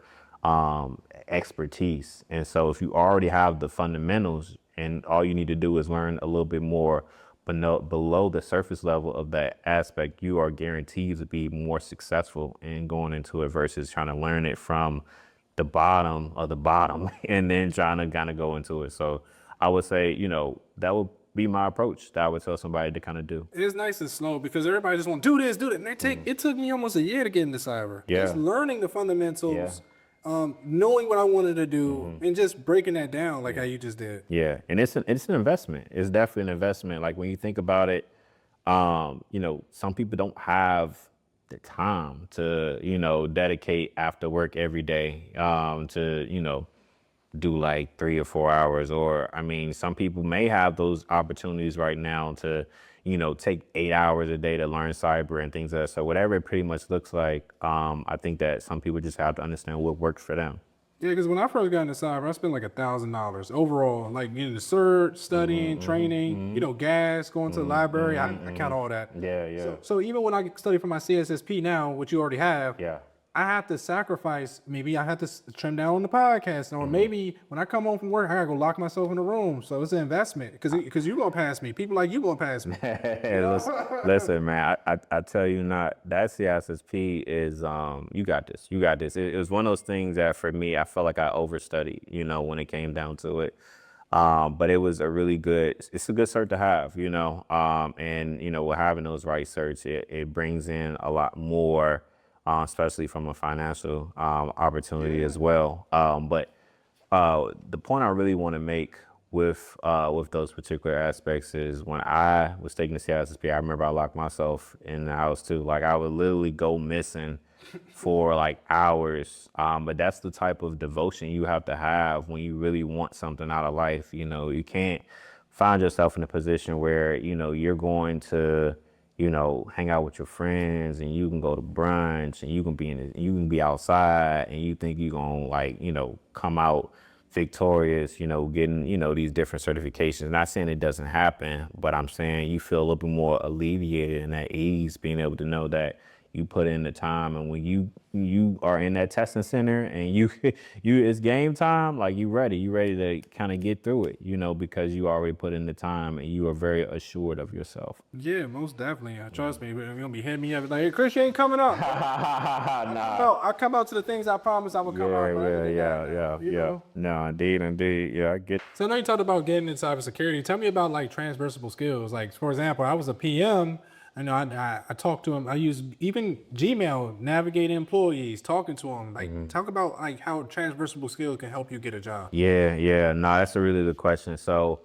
expertise. And so if you already have the fundamentals and all you need to do is learn a little bit more below the surface level of that aspect, you are guaranteed to be more successful in going into it versus trying to learn it from the bottom of the bottom and then trying to kind of go into it. So I would say, that would be my approach that I would tell somebody to kind of do. It is nice and slow because everybody just want to do this, do that. And it took me almost a year to get into cyber. Yeah. Just learning the fundamentals, knowing what I wanted to do, and just breaking that down like how you just did. Yeah, and it's an investment. It's definitely an investment. Like, when you think about it, some people don't have the time to, dedicate after work every day to, do like 3 or 4 hours. Or, I mean, some people may have those opportunities right now to, take 8 hours a day to learn cyber and things like that. So whatever it pretty much looks like, I think that some people just have to understand what works for them. Yeah, because when I first got into cyber, I spent like $1,000 overall, like getting the cert, studying, training, gas, going to the library. I count all that. Yeah, yeah, So even when I study for my CSSP now, which you already have, yeah. I have to sacrifice. Maybe I have to trim down on the podcast, or maybe when I come home from work, I gotta go lock myself in a room. So it's an investment because you gonna pass me. People like you gonna pass me. Hey, listen, man. I tell you not. That CSSP is you got this. You got this. It was one of those things that for me, I felt like I overstudied. When it came down to it. But it was a really good. It's a good cert to have. And with having those right certs, it brings in a lot more, especially from a financial opportunity as well. But the point I really want to make with those particular aspects is when I was taking the CISSP, I remember I locked myself in the house too. Like I would literally go missing for like hours. But that's the type of devotion you have to have when you really want something out of life. You can't find yourself in a position where you're going to hang out with your friends and you can go to brunch and you can be outside and you think you're gonna like come out victorious, getting these different certifications. Not saying it doesn't happen, but I'm saying you feel a little bit more alleviated and at ease being able to know that you put in the time, and when you are in that testing center and you it's game time, like you ready to kind of get through it, because you already put in the time and you are very assured of yourself. Yeah, most definitely. Trust me, you're gonna be hitting me up like, "Hey, Chris, you ain't coming up." Nah. I come out to the things I promised I would come out, Yeah, but other yeah, than that, yeah, yeah, you yeah. know. No, indeed. Yeah, I get. So now you talked about getting into cybersecurity. Tell me about like transversable skills. Like for example, I was a PM. I talked to him. I use even Gmail, navigating employees, talking to them. Like talk about like how transversable skills can help you get a job. Yeah, yeah. No, that's a really good question. So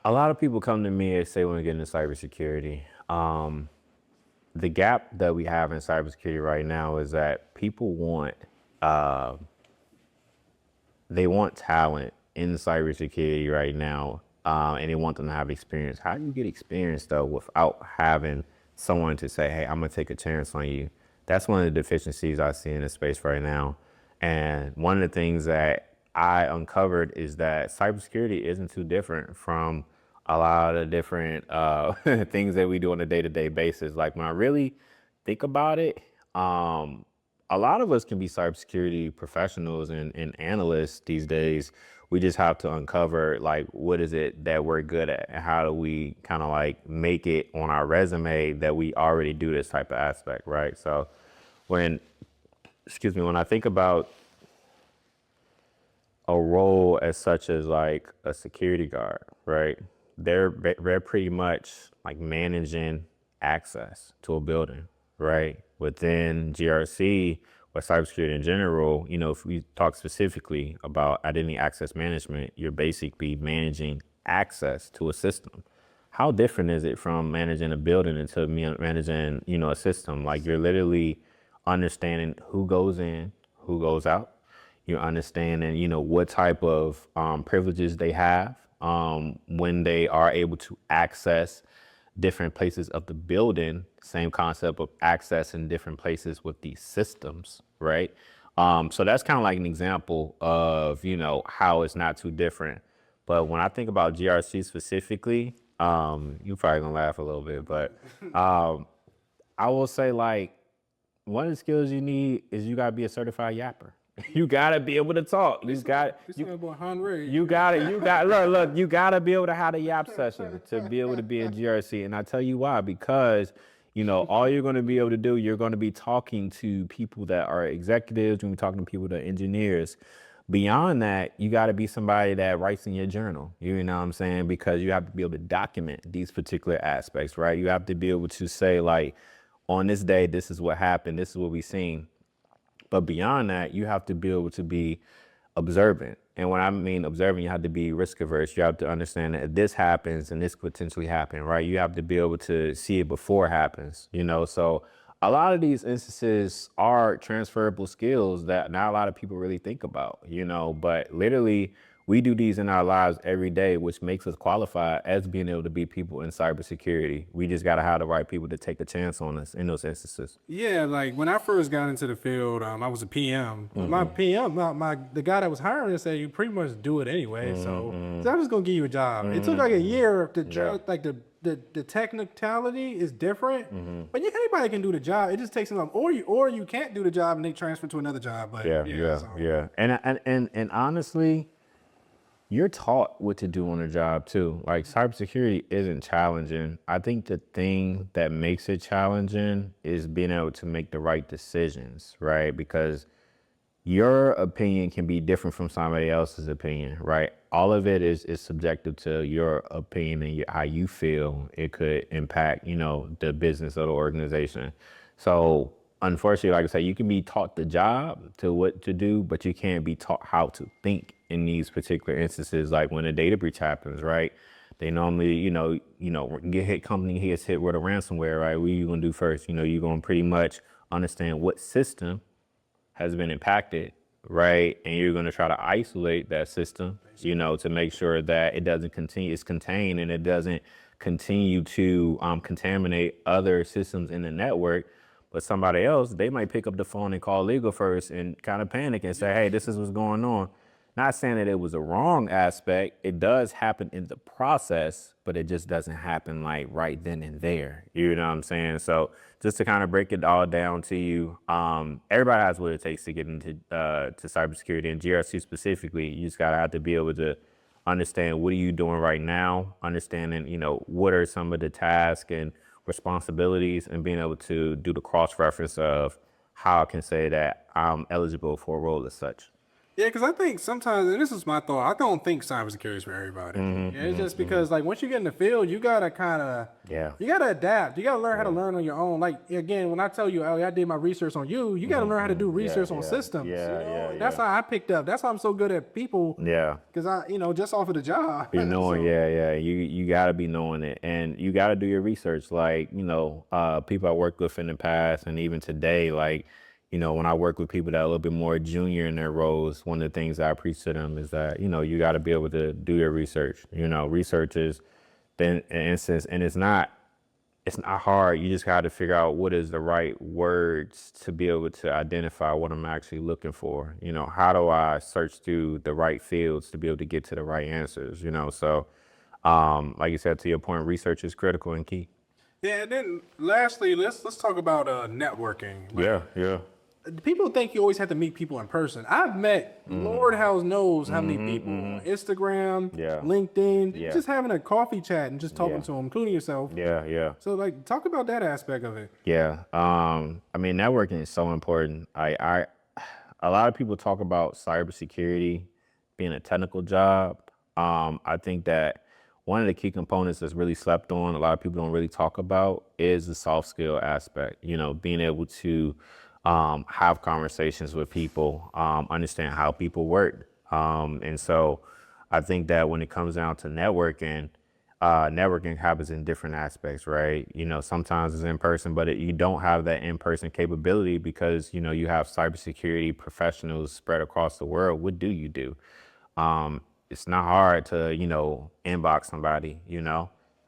a lot of people come to me and say when we get into cybersecurity. The gap that we have in cybersecurity right now is that people uh, they want talent in cybersecurity right now, and they want them to have experience. How do you get experience though without having someone to say, "Hey, I'm gonna take a chance on you"? That's one of the deficiencies I see in this space right now. And one of the things that I uncovered is that cybersecurity isn't too different from a lot of different things that we do on a day-to-day basis. Like when I really think about it, a lot of us can be cybersecurity professionals and analysts these days. We just have to uncover like what is it that we're good at and how do we kind of like make it on our resume that we already do this type of aspect, right? So when when I think about a role as such as like a security guard, right? They're pretty much like managing access to a building, right? Within GRC or cybersecurity in general, if we talk specifically about identity access management, you're basically managing access to a system. How different is it from managing a building into managing, a system? Like you're literally understanding who goes in, who goes out. You're understanding, what type of privileges they have when they are able to access different places of the building. Same concept of access in different places with these systems, right? So that's kind of like an example of, how it's not too different. But when I think about GRC specifically, you're probably gonna laugh a little bit, but I will say like one of the skills you need is you gotta be a certified yapper. You gotta be able to talk. You gotta be able to have a yap session to be able to be a GRC. And I tell you why, because all you're gonna be able to do, you're gonna be talking to people that are executives, you're gonna be talking to people that are engineers. Beyond that, you gotta be somebody that writes in your journal. You know what I'm saying? Because you have to be able to document these particular aspects, right? You have to be able to say, like, on this day, this is what happened, this is what we seen. But beyond that, you have to be able to be observant. And when I mean observant, you have to be risk averse. You have to understand that if this happens and this could potentially happen, right? You have to be able to see it before it happens, So a lot of these instances are transferable skills that not a lot of people really think about, but literally we do these in our lives every day, which makes us qualified as being able to be people in cybersecurity. We just got to have the right people to take a chance on us in those instances. Yeah, like when I first got into the field, I was a PM. My PM, the guy that was hiring said you pretty much do it anyway. So I'm just gonna give you a job. It took like a year to like the technicality is different, but anybody can do the job. It just takes some time, or you can't do the job and they transfer to another job. But Yeah. And honestly, you're taught what to do on the job too. Like cybersecurity isn't challenging. I think the thing that makes it challenging is being able to make the right decisions, right? Because your opinion can be different from somebody else's opinion, right? All of it is subjective to your opinion and how you feel it could impact, the business of the organization. So unfortunately, like I said, you can be taught the job to what to do, but you can't be taught how to think in these particular instances. Like when a data breach happens, right? They normally, company gets hit with a ransomware, right? What are you gonna do first? You're gonna pretty much understand what system has been impacted, right? And you're going to try to isolate that system, to make sure that it doesn't continue, it's contained and it doesn't continue to contaminate other systems in the network. But somebody else, they might pick up the phone and call legal first and kind of panic and say, hey, this is what's going on. Not saying that it was a wrong aspect. It does happen in the process, but it just doesn't happen like right then and there. You know what I'm saying? So just to kind of break it all down to you, everybody has what it takes to get into to cybersecurity and GRC specifically. You just gotta have to be able to understand what are you doing right now, understanding, what are some of the tasks and responsibilities, and being able to do the cross-reference of how I can say that I'm eligible for a role as such. Yeah, because I think sometimes, and this is my thought, I don't think cybersecurity is for everybody. It's just because, like, once you get in the field, you gotta you gotta adapt. You gotta learn how to learn on your own. Like, again, when I tell you, oh, I did my research on you, you gotta learn how to do research on systems. That's how I picked up. That's how I'm so good at people. Yeah. Because just off of the job. You gotta be knowing it, and you gotta do your research. Like, people I worked with in the past, and even today, like, when I work with people that are a little bit more junior in their roles, one of the things I preach to them is that, you got to be able to do your research. Research is an instance, and it's not hard. You just got to figure out what is the right words to be able to identify what I'm actually looking for. How do I search through the right fields to be able to get to the right answers? So like you said, to your point, research is critical and key. Yeah, and then lastly, let's talk about networking. Yeah. People think you always have to meet people in person. I've met, Lord house knows how many people on Instagram, LinkedIn, just having a coffee chat and just talking to them, including yourself. Yeah. So, like, talk about that aspect of it. Yeah. Networking is so important. A lot of people talk about cybersecurity being a technical job. I think that one of the key components that's really slept on, a lot of people don't really talk about, is the soft skill aspect. Being able to have conversations with people, understand how people work. And so I think that when it comes down to networking, networking happens in different aspects, right? Sometimes it's in person, but you don't have that in-person capability because, you have cybersecurity professionals spread across the world. What do you do? It's not hard to, inbox somebody,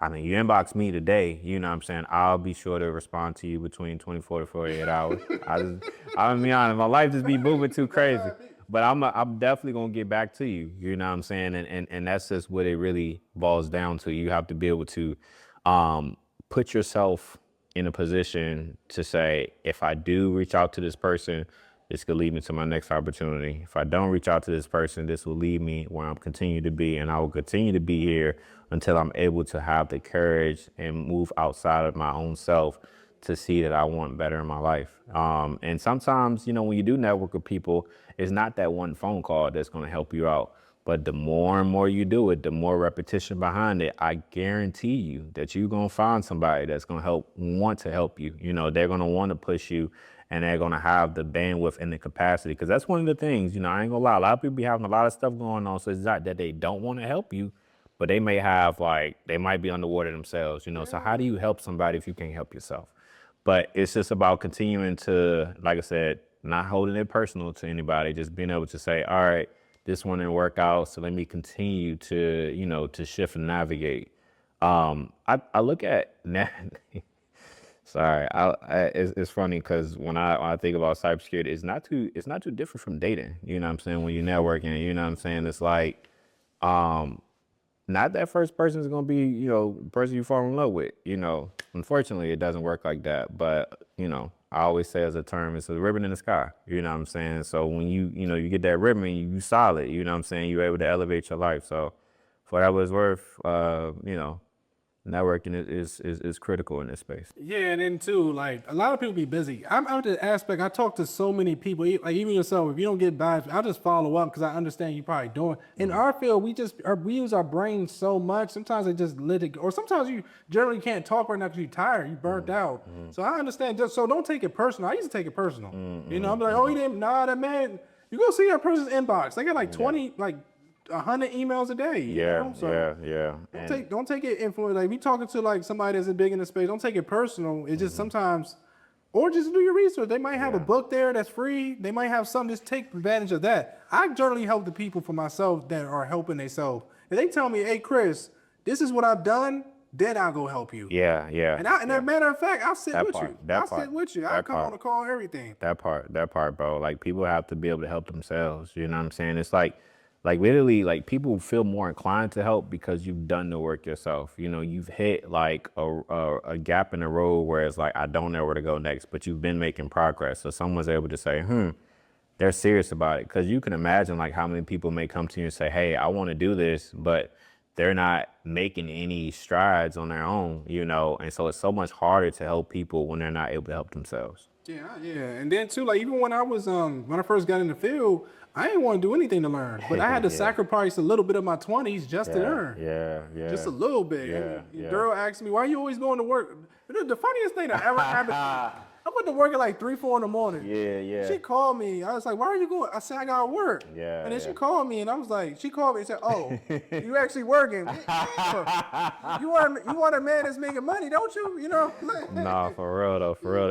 I mean, you inbox me today, what I'm saying? I'll be sure to respond to you between 24 to 48 hours. I'm gonna be honest, my life just be moving too crazy. But I'm definitely gonna get back to you, you know what I'm saying? And that's just what it really boils down to. You have to be able to put yourself in a position to say, if I do reach out to this person, this could lead me to my next opportunity. If I don't reach out to this person, this will lead me where I'm continuing to be, and I will continue to be here until I'm able to have the courage and move outside of my own self to see that I want better in my life. And sometimes, when you do network with people, it's not that one phone call that's going to help you out. But the more and more you do it, the more repetition behind it, I guarantee you that you're going to find somebody that's going to want to help you. They're going to want to push you, and they're going to have the bandwidth and the capacity. Because that's one of the things, I ain't going to lie. A lot of people be having a lot of stuff going on. So it's not that they don't want to help you, but they may have, they might be underwater themselves, So how do you help somebody if you can't help yourself? But it's just about continuing to, like I said, not holding it personal to anybody, just being able to say, all right, this one didn't work out, so let me continue to, to shift and navigate. I look at sorry, it's funny because when I think about cybersecurity, it's not too different from dating. You know what I'm saying? When you're networking, you know what I'm saying? It's like, um, not that first person is gonna be, the person you fall in love with. Unfortunately, it doesn't work like that. But I always say as a term, it's a ribbon in the sky. You know what I'm saying? So when you get that ribbon, you solid. You know what I'm saying? You're able to elevate your life. So for that was worth, networking is critical in this space. Yeah, and then too, like a lot of people be busy. I'm out the aspect. I talk to so many people, like even yourself. If you don't get vibes, I'll just follow up because I understand you probably doing. In our field, we use our brains so much. Sometimes they just let it go, or sometimes you generally can't talk right now because you're tired, you burnt out. So I understand. So don't take it personal. I used to take it personal. I'm like, oh, he didn't. Nah, that man. You go see that person's inbox. They got like 20, like 100 emails a day. Yeah, So yeah. don't take it influence. Like, if you talking to like somebody that's big in the space, don't take it personal. It's just sometimes, or just do your research. They might have a book there that's free. They might have something. Just take advantage of that. I generally help the people for myself that are helping themselves. If they tell me, hey Chris, this is what I've done, then I'll go help you. Yeah. And as a matter of fact, I'll sit That with part, you. that I'll part, sit with you. I'll that come part. on the call, everything. That part, bro. Like people have to be able to help themselves. You know what I'm saying? It's like literally, like people feel more inclined to help because you've done the work yourself. You've hit like a gap in the road where it's like I don't know where to go next, but you've been making progress. So someone's able to say, they're serious about it. Because you can imagine like how many people may come to you and say, hey, I want to do this, but they're not making any strides on their own. And so it's so much harder to help people when they're not able to help themselves. Yeah. And then too, like even when I first got in the field, I didn't want to do anything to learn, but I had to sacrifice a little bit of my 20s just to learn. Yeah. Just a little bit. And girl asked me, why are you always going to work? The funniest thing that ever happened, I went to work at like 3, 4 in the morning. Yeah. She called me. I was like, why are you going? I said, I got to work. Yeah. And then she called me and I was like, she called me and said, oh, you actually working? You want a man that's making money, don't you? Nah, for real though, for real.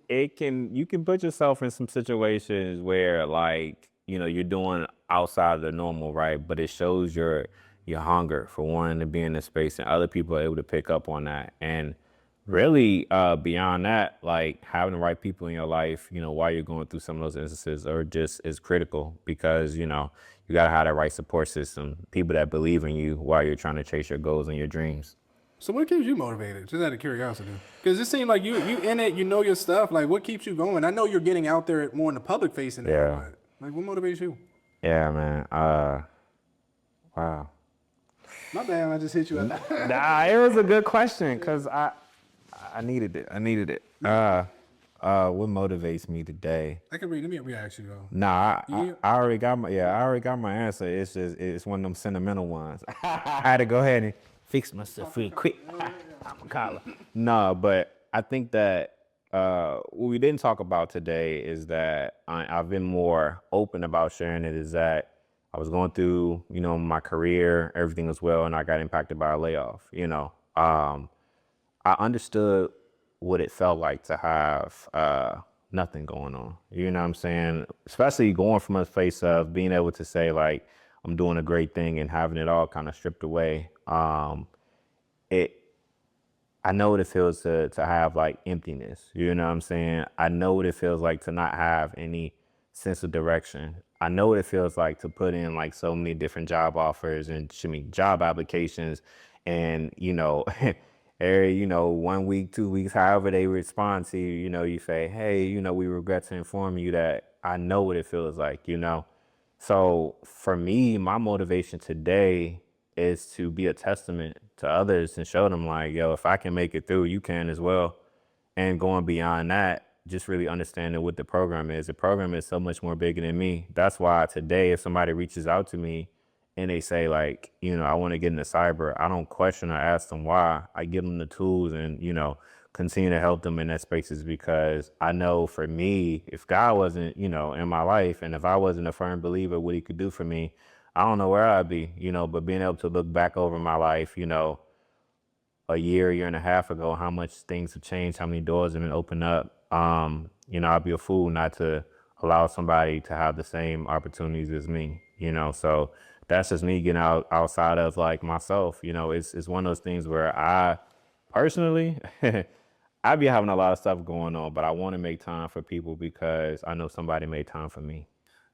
You can put yourself in some situations where like, you're doing outside of the normal, right? But it shows your hunger for wanting to be in this space, and other people are able to pick up on that. And really, beyond that, like having the right people in your life, while you're going through some of those instances are just is critical because, you gotta have that right support system, people that believe in you while you're trying to chase your goals and your dreams. So what keeps you motivated? Just out of curiosity. Because it seems like you in it, you know your stuff. Like what keeps you going? I know you're getting out there more in the public facing now. Yeah. But, like what motivates you? Yeah, man. Wow. My bad, I just hit you. Nah, it was a good question because I needed it. What motivates me today? I can read. Let me ask you though. Nah, I already got my answer. It's one of them sentimental ones. I had to go ahead and fix myself real quick. I'm a collar. No, but I think that what we didn't talk about today is that I've been more open about sharing it. Is that I was going through, my career, everything as well, and I got impacted by a layoff. I understood what it felt like to have nothing going on. You know what I'm saying? Especially going from a place of being able to say like I'm doing a great thing and having it all kind of stripped away. I know what it feels to have like emptiness. You know what I'm saying? I know what it feels like to not have any sense of direction. I know what it feels like to put in like so many different job offers and job applications and, every, 1 week, 2 weeks, however they respond to you, you say, hey, we regret to inform you that I know what it feels like, So for me, my motivation today is to be a testament to others and show them like, yo, if I can make it through, you can as well. And going beyond that, just really understanding what the program is. The program is so much more bigger than me. That's why today, if somebody reaches out to me and they say like, I want to get into cyber, I don't question or ask them why. I give them the tools and, continue to help them in that spaces because I know for me, if God wasn't, in my life and if I wasn't a firm believer what he could do for me, I don't know where I'd be, but being able to look back over my life, a year and a half ago, how much things have changed, how many doors have been opened up. I'd be a fool not to allow somebody to have the same opportunities as me. you know. So that's just me getting outside of like myself, you know. It's one of those things where I personally I be having a lot of stuff going on, but I want to make time for people because I know somebody made time for me.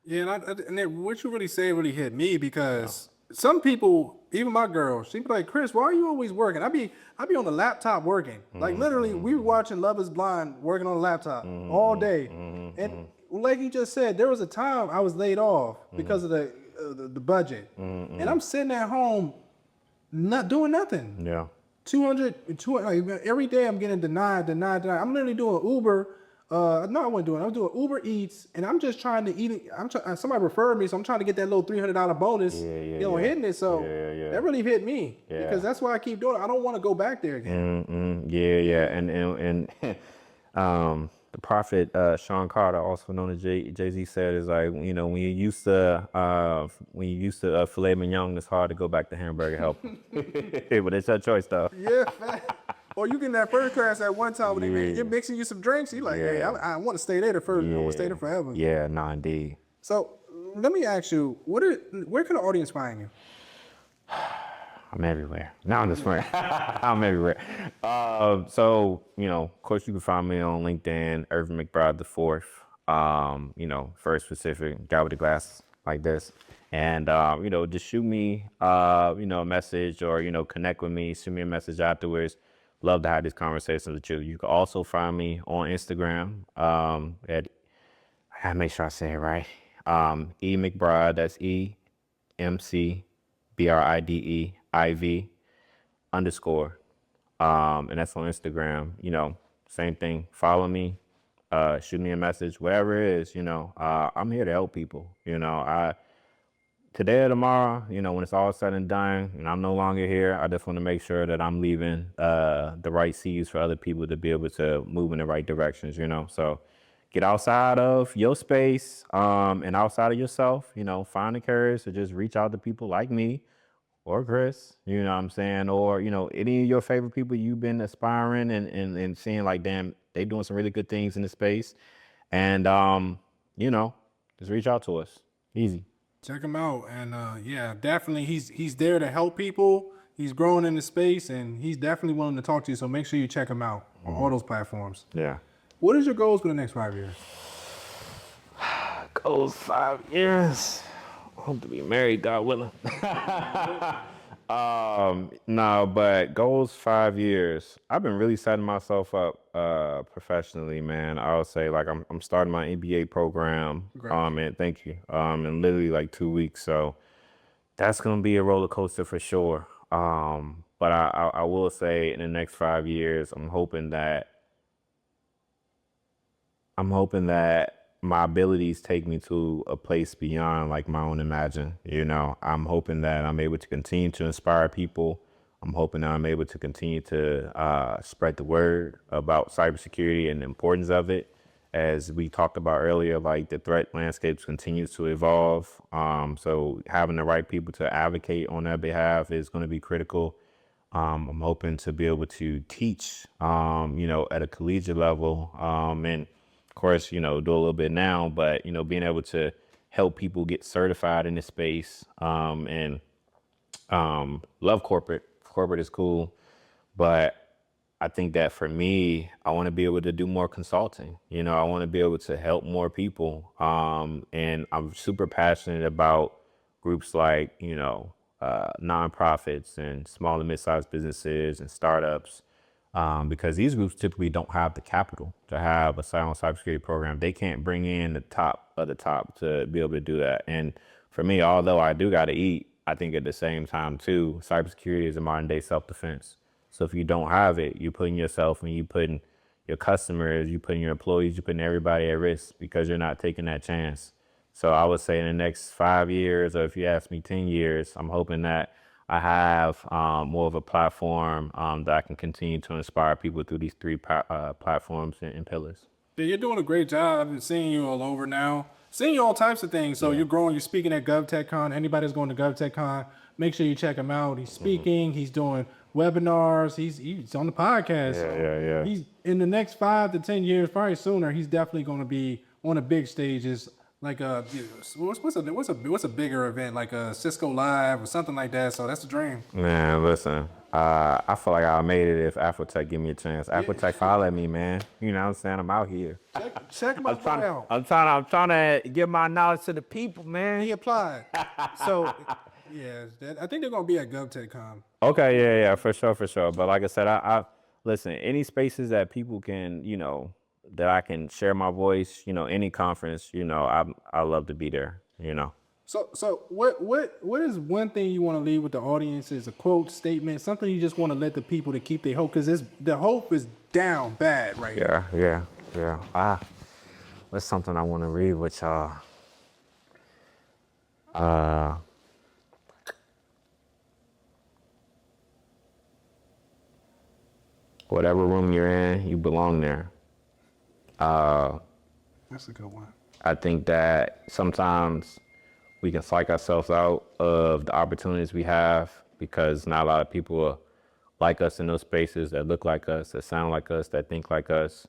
Yeah, and then what you really say really hit me because some people, even my girl, she be like, "Chris, why are you always working?" I be on the laptop working. Like literally, we were watching Love Is Blind, working on the laptop all day. And like you just said, there was a time I was laid off because of the budget, and I'm sitting at home not doing nothing. Yeah. 200, like, every day I'm getting denied. I'm literally doing Uber. No, I wasn't doing it. I'm doing Uber Eats, and I'm just trying to eat it. Somebody referred me, so I'm trying to get that little $300 bonus, hitting it. So that really hit me because that's why I keep doing it. I don't want to go back there again. Yeah. And the prophet Sean Carter, also known as Jay-Z, said is like, you know, when you used to filet mignon, it's hard to go back to hamburger help. But it's your choice though. Yeah, or you get in that first class at one time when you're mixing you some drinks. You like, hey, I want to stay there first. I want to stay there forever. Yeah, nah, indeed. So let me ask you, where can the audience find you? I'm everywhere. No, I'm just playing. I'm everywhere. So, you know, of course, you can find me on LinkedIn, Ervin McBride the fourth. You know, first specific guy with the glasses like this. And, you know, just shoot me, you know, a message or, you know, connect with me, shoot me a message afterwards. Love to have these conversations with you. You can also find me on Instagram at, I gotta make sure I say it right. E McBride, that's EMCBRIDEIV_. And that's on Instagram. You know, same thing. Follow me, shoot me a message, whatever it is, you know. I'm here to help people. You know, today or tomorrow, you know, when it's all said and done and I'm no longer here, I just want to make sure that I'm leaving the right seeds for other people to be able to move in the right directions, you know. So get outside of your space and outside of yourself, you know, find the courage to just reach out to people like me or Chris, you know what I'm saying? Or, you know, any of your favorite people you've been aspiring and seeing like, damn, they doing some really good things in the space. And, you know, just reach out to us. Easy. Check him out, and yeah, definitely he's there to help people. He's growing in the space, and he's definitely willing to talk to you. So make sure you check him out on all those platforms. Yeah. What is your goals for the next 5 years? Goals 5 years. I hope to be married, God willing. No, but goals 5 years. I've been really setting myself up professionally, man. I would say like I'm starting my MBA program. And thank you. In literally like 2 weeks. So that's gonna be a roller coaster for sure. But I will say in the next 5 years, I'm hoping that my abilities take me to a place beyond like my own imagine. You know, I'm hoping that I'm able to continue to inspire people. I'm hoping that I'm able to continue to spread the word about cybersecurity and the importance of it. As we talked about earlier, like the threat landscape continues to evolve. So having the right people to advocate on that behalf is going to be critical. I'm hoping to be able to teach, you know, at a collegiate level, and of course, you know, do a little bit now, but, you know, being able to help people get certified in this space, and love corporate. Corporate is cool, but I think that for me, I want to be able to do more consulting. You know, I want to be able to help more people, and I'm super passionate about groups like, you know, nonprofits and small and mid-sized businesses and startups. Because these groups typically don't have the capital to have a silent cybersecurity program. They can't bring in the top of the top to be able to do that. And for me, although I do got to eat, I think at the same time too, cybersecurity is a modern day self-defense. So if you don't have it, you're putting yourself and you putting your customers, you putting your employees, you putting everybody at risk because you're not taking that chance. So I would say in the next 5 years, or if you ask me 10 years, I'm hoping that I have more of a platform that I can continue to inspire people through these three platforms and pillars. Yeah, you're doing a great job. I've been seeing you all over now, seeing you all types of things. So you're growing. You're speaking at GovTechCon. Anybody that's going to GovTechCon, make sure you check him out. He's speaking. He's doing webinars. He's on the podcast. He's in the next 5 to 10 years, probably sooner. He's definitely going to be on the big stages like what's a bigger event, like a Cisco Live or something like that. So that's the dream. Man, listen, I feel like I made it if Afrotech give me a chance. Afrotech follow me, man. You know what I'm saying? I'm out here. Check my boy out. I'm trying to give my knowledge to the people, man. He applied. So yeah, I think they're gonna be at GovTechCon. Okay, yeah, for sure. But like I said, I listen, any spaces that people can, that I can share my voice, any conference, I love to be there, So what is one thing you want to leave with the audience? Is a quote, statement, something you just want to let the people to keep their hope, because the hope is down bad right now. Yeah. That's something I want to read with y'all. Whatever room you're in, you belong there. That's a good one. I think that sometimes we can psych ourselves out of the opportunities we have because not a lot of people are like us in those spaces, that look like us, that sound like us, that think like us.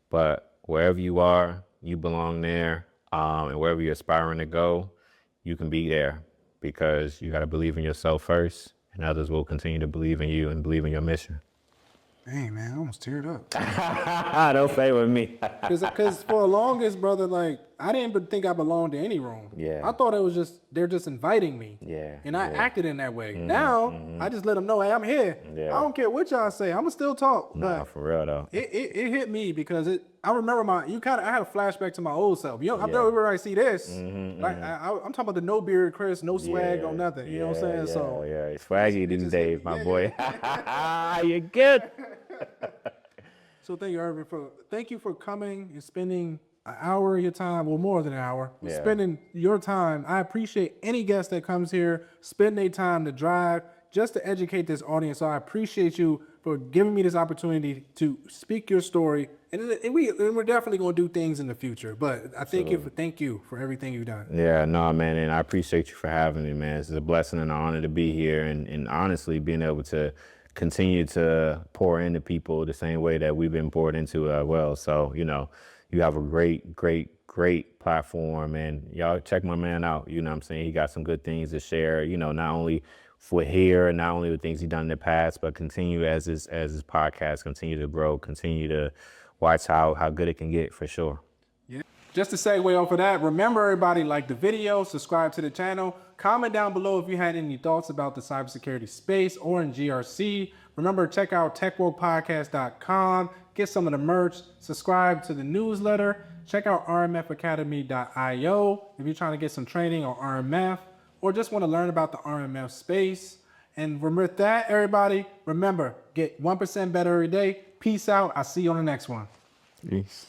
But wherever you are, you belong there. And wherever you're aspiring to go, you can be there because you got to believe in yourself first, and others will continue to believe in you and believe in your mission. Dang, man, I almost teared up. Don't play with me. Because for the longest, brother, like, I didn't think I belonged to any room. Yeah. I thought it was they're just inviting me. Yeah. And I acted in that way. Now, I just let them know, hey, I'm here. Yeah. I don't care what y'all say. I'm going to still talk. Nah, But for real though. it hit me because I remember I had a flashback to my old self. I've never really see this. Like, I'm talking about the no beard Chris, no swag, no nothing. You know what I'm saying? So Yeah, swaggy these days, my boy. You're good. So thank you for coming and spending an hour of your time, well, more than an hour, spending your time. I appreciate any guest that comes here, spend their time to drive just to educate this audience. So I appreciate you for giving me this opportunity to speak your story. And we're definitely going to do things in the future. But I thank you for everything you've done. Yeah, no, man. And I appreciate you for having me, man. It's a blessing and an honor to be here. And honestly, being able to continue to pour into people the same way that we've been poured into as well. So, you have a great platform, and y'all check my man out. You know what I'm saying? He got some good things to share, not only for here, not only the things he's done in the past, but continue as his podcast continue to grow, continue to watch how good it can get for sure. Yeah. Just to segue off of that, remember everybody, like the video, subscribe to the channel, comment down below if you had any thoughts about the cybersecurity space or in GRC. Remember, check out techwokepodcast.com, get some of the merch, subscribe to the newsletter, check out rmfacademy.io if you're trying to get some training on RMF or just want to learn about the RMF space. And with that, everybody, remember, get 1% better every day. Peace out. I'll see you on the next one. Peace.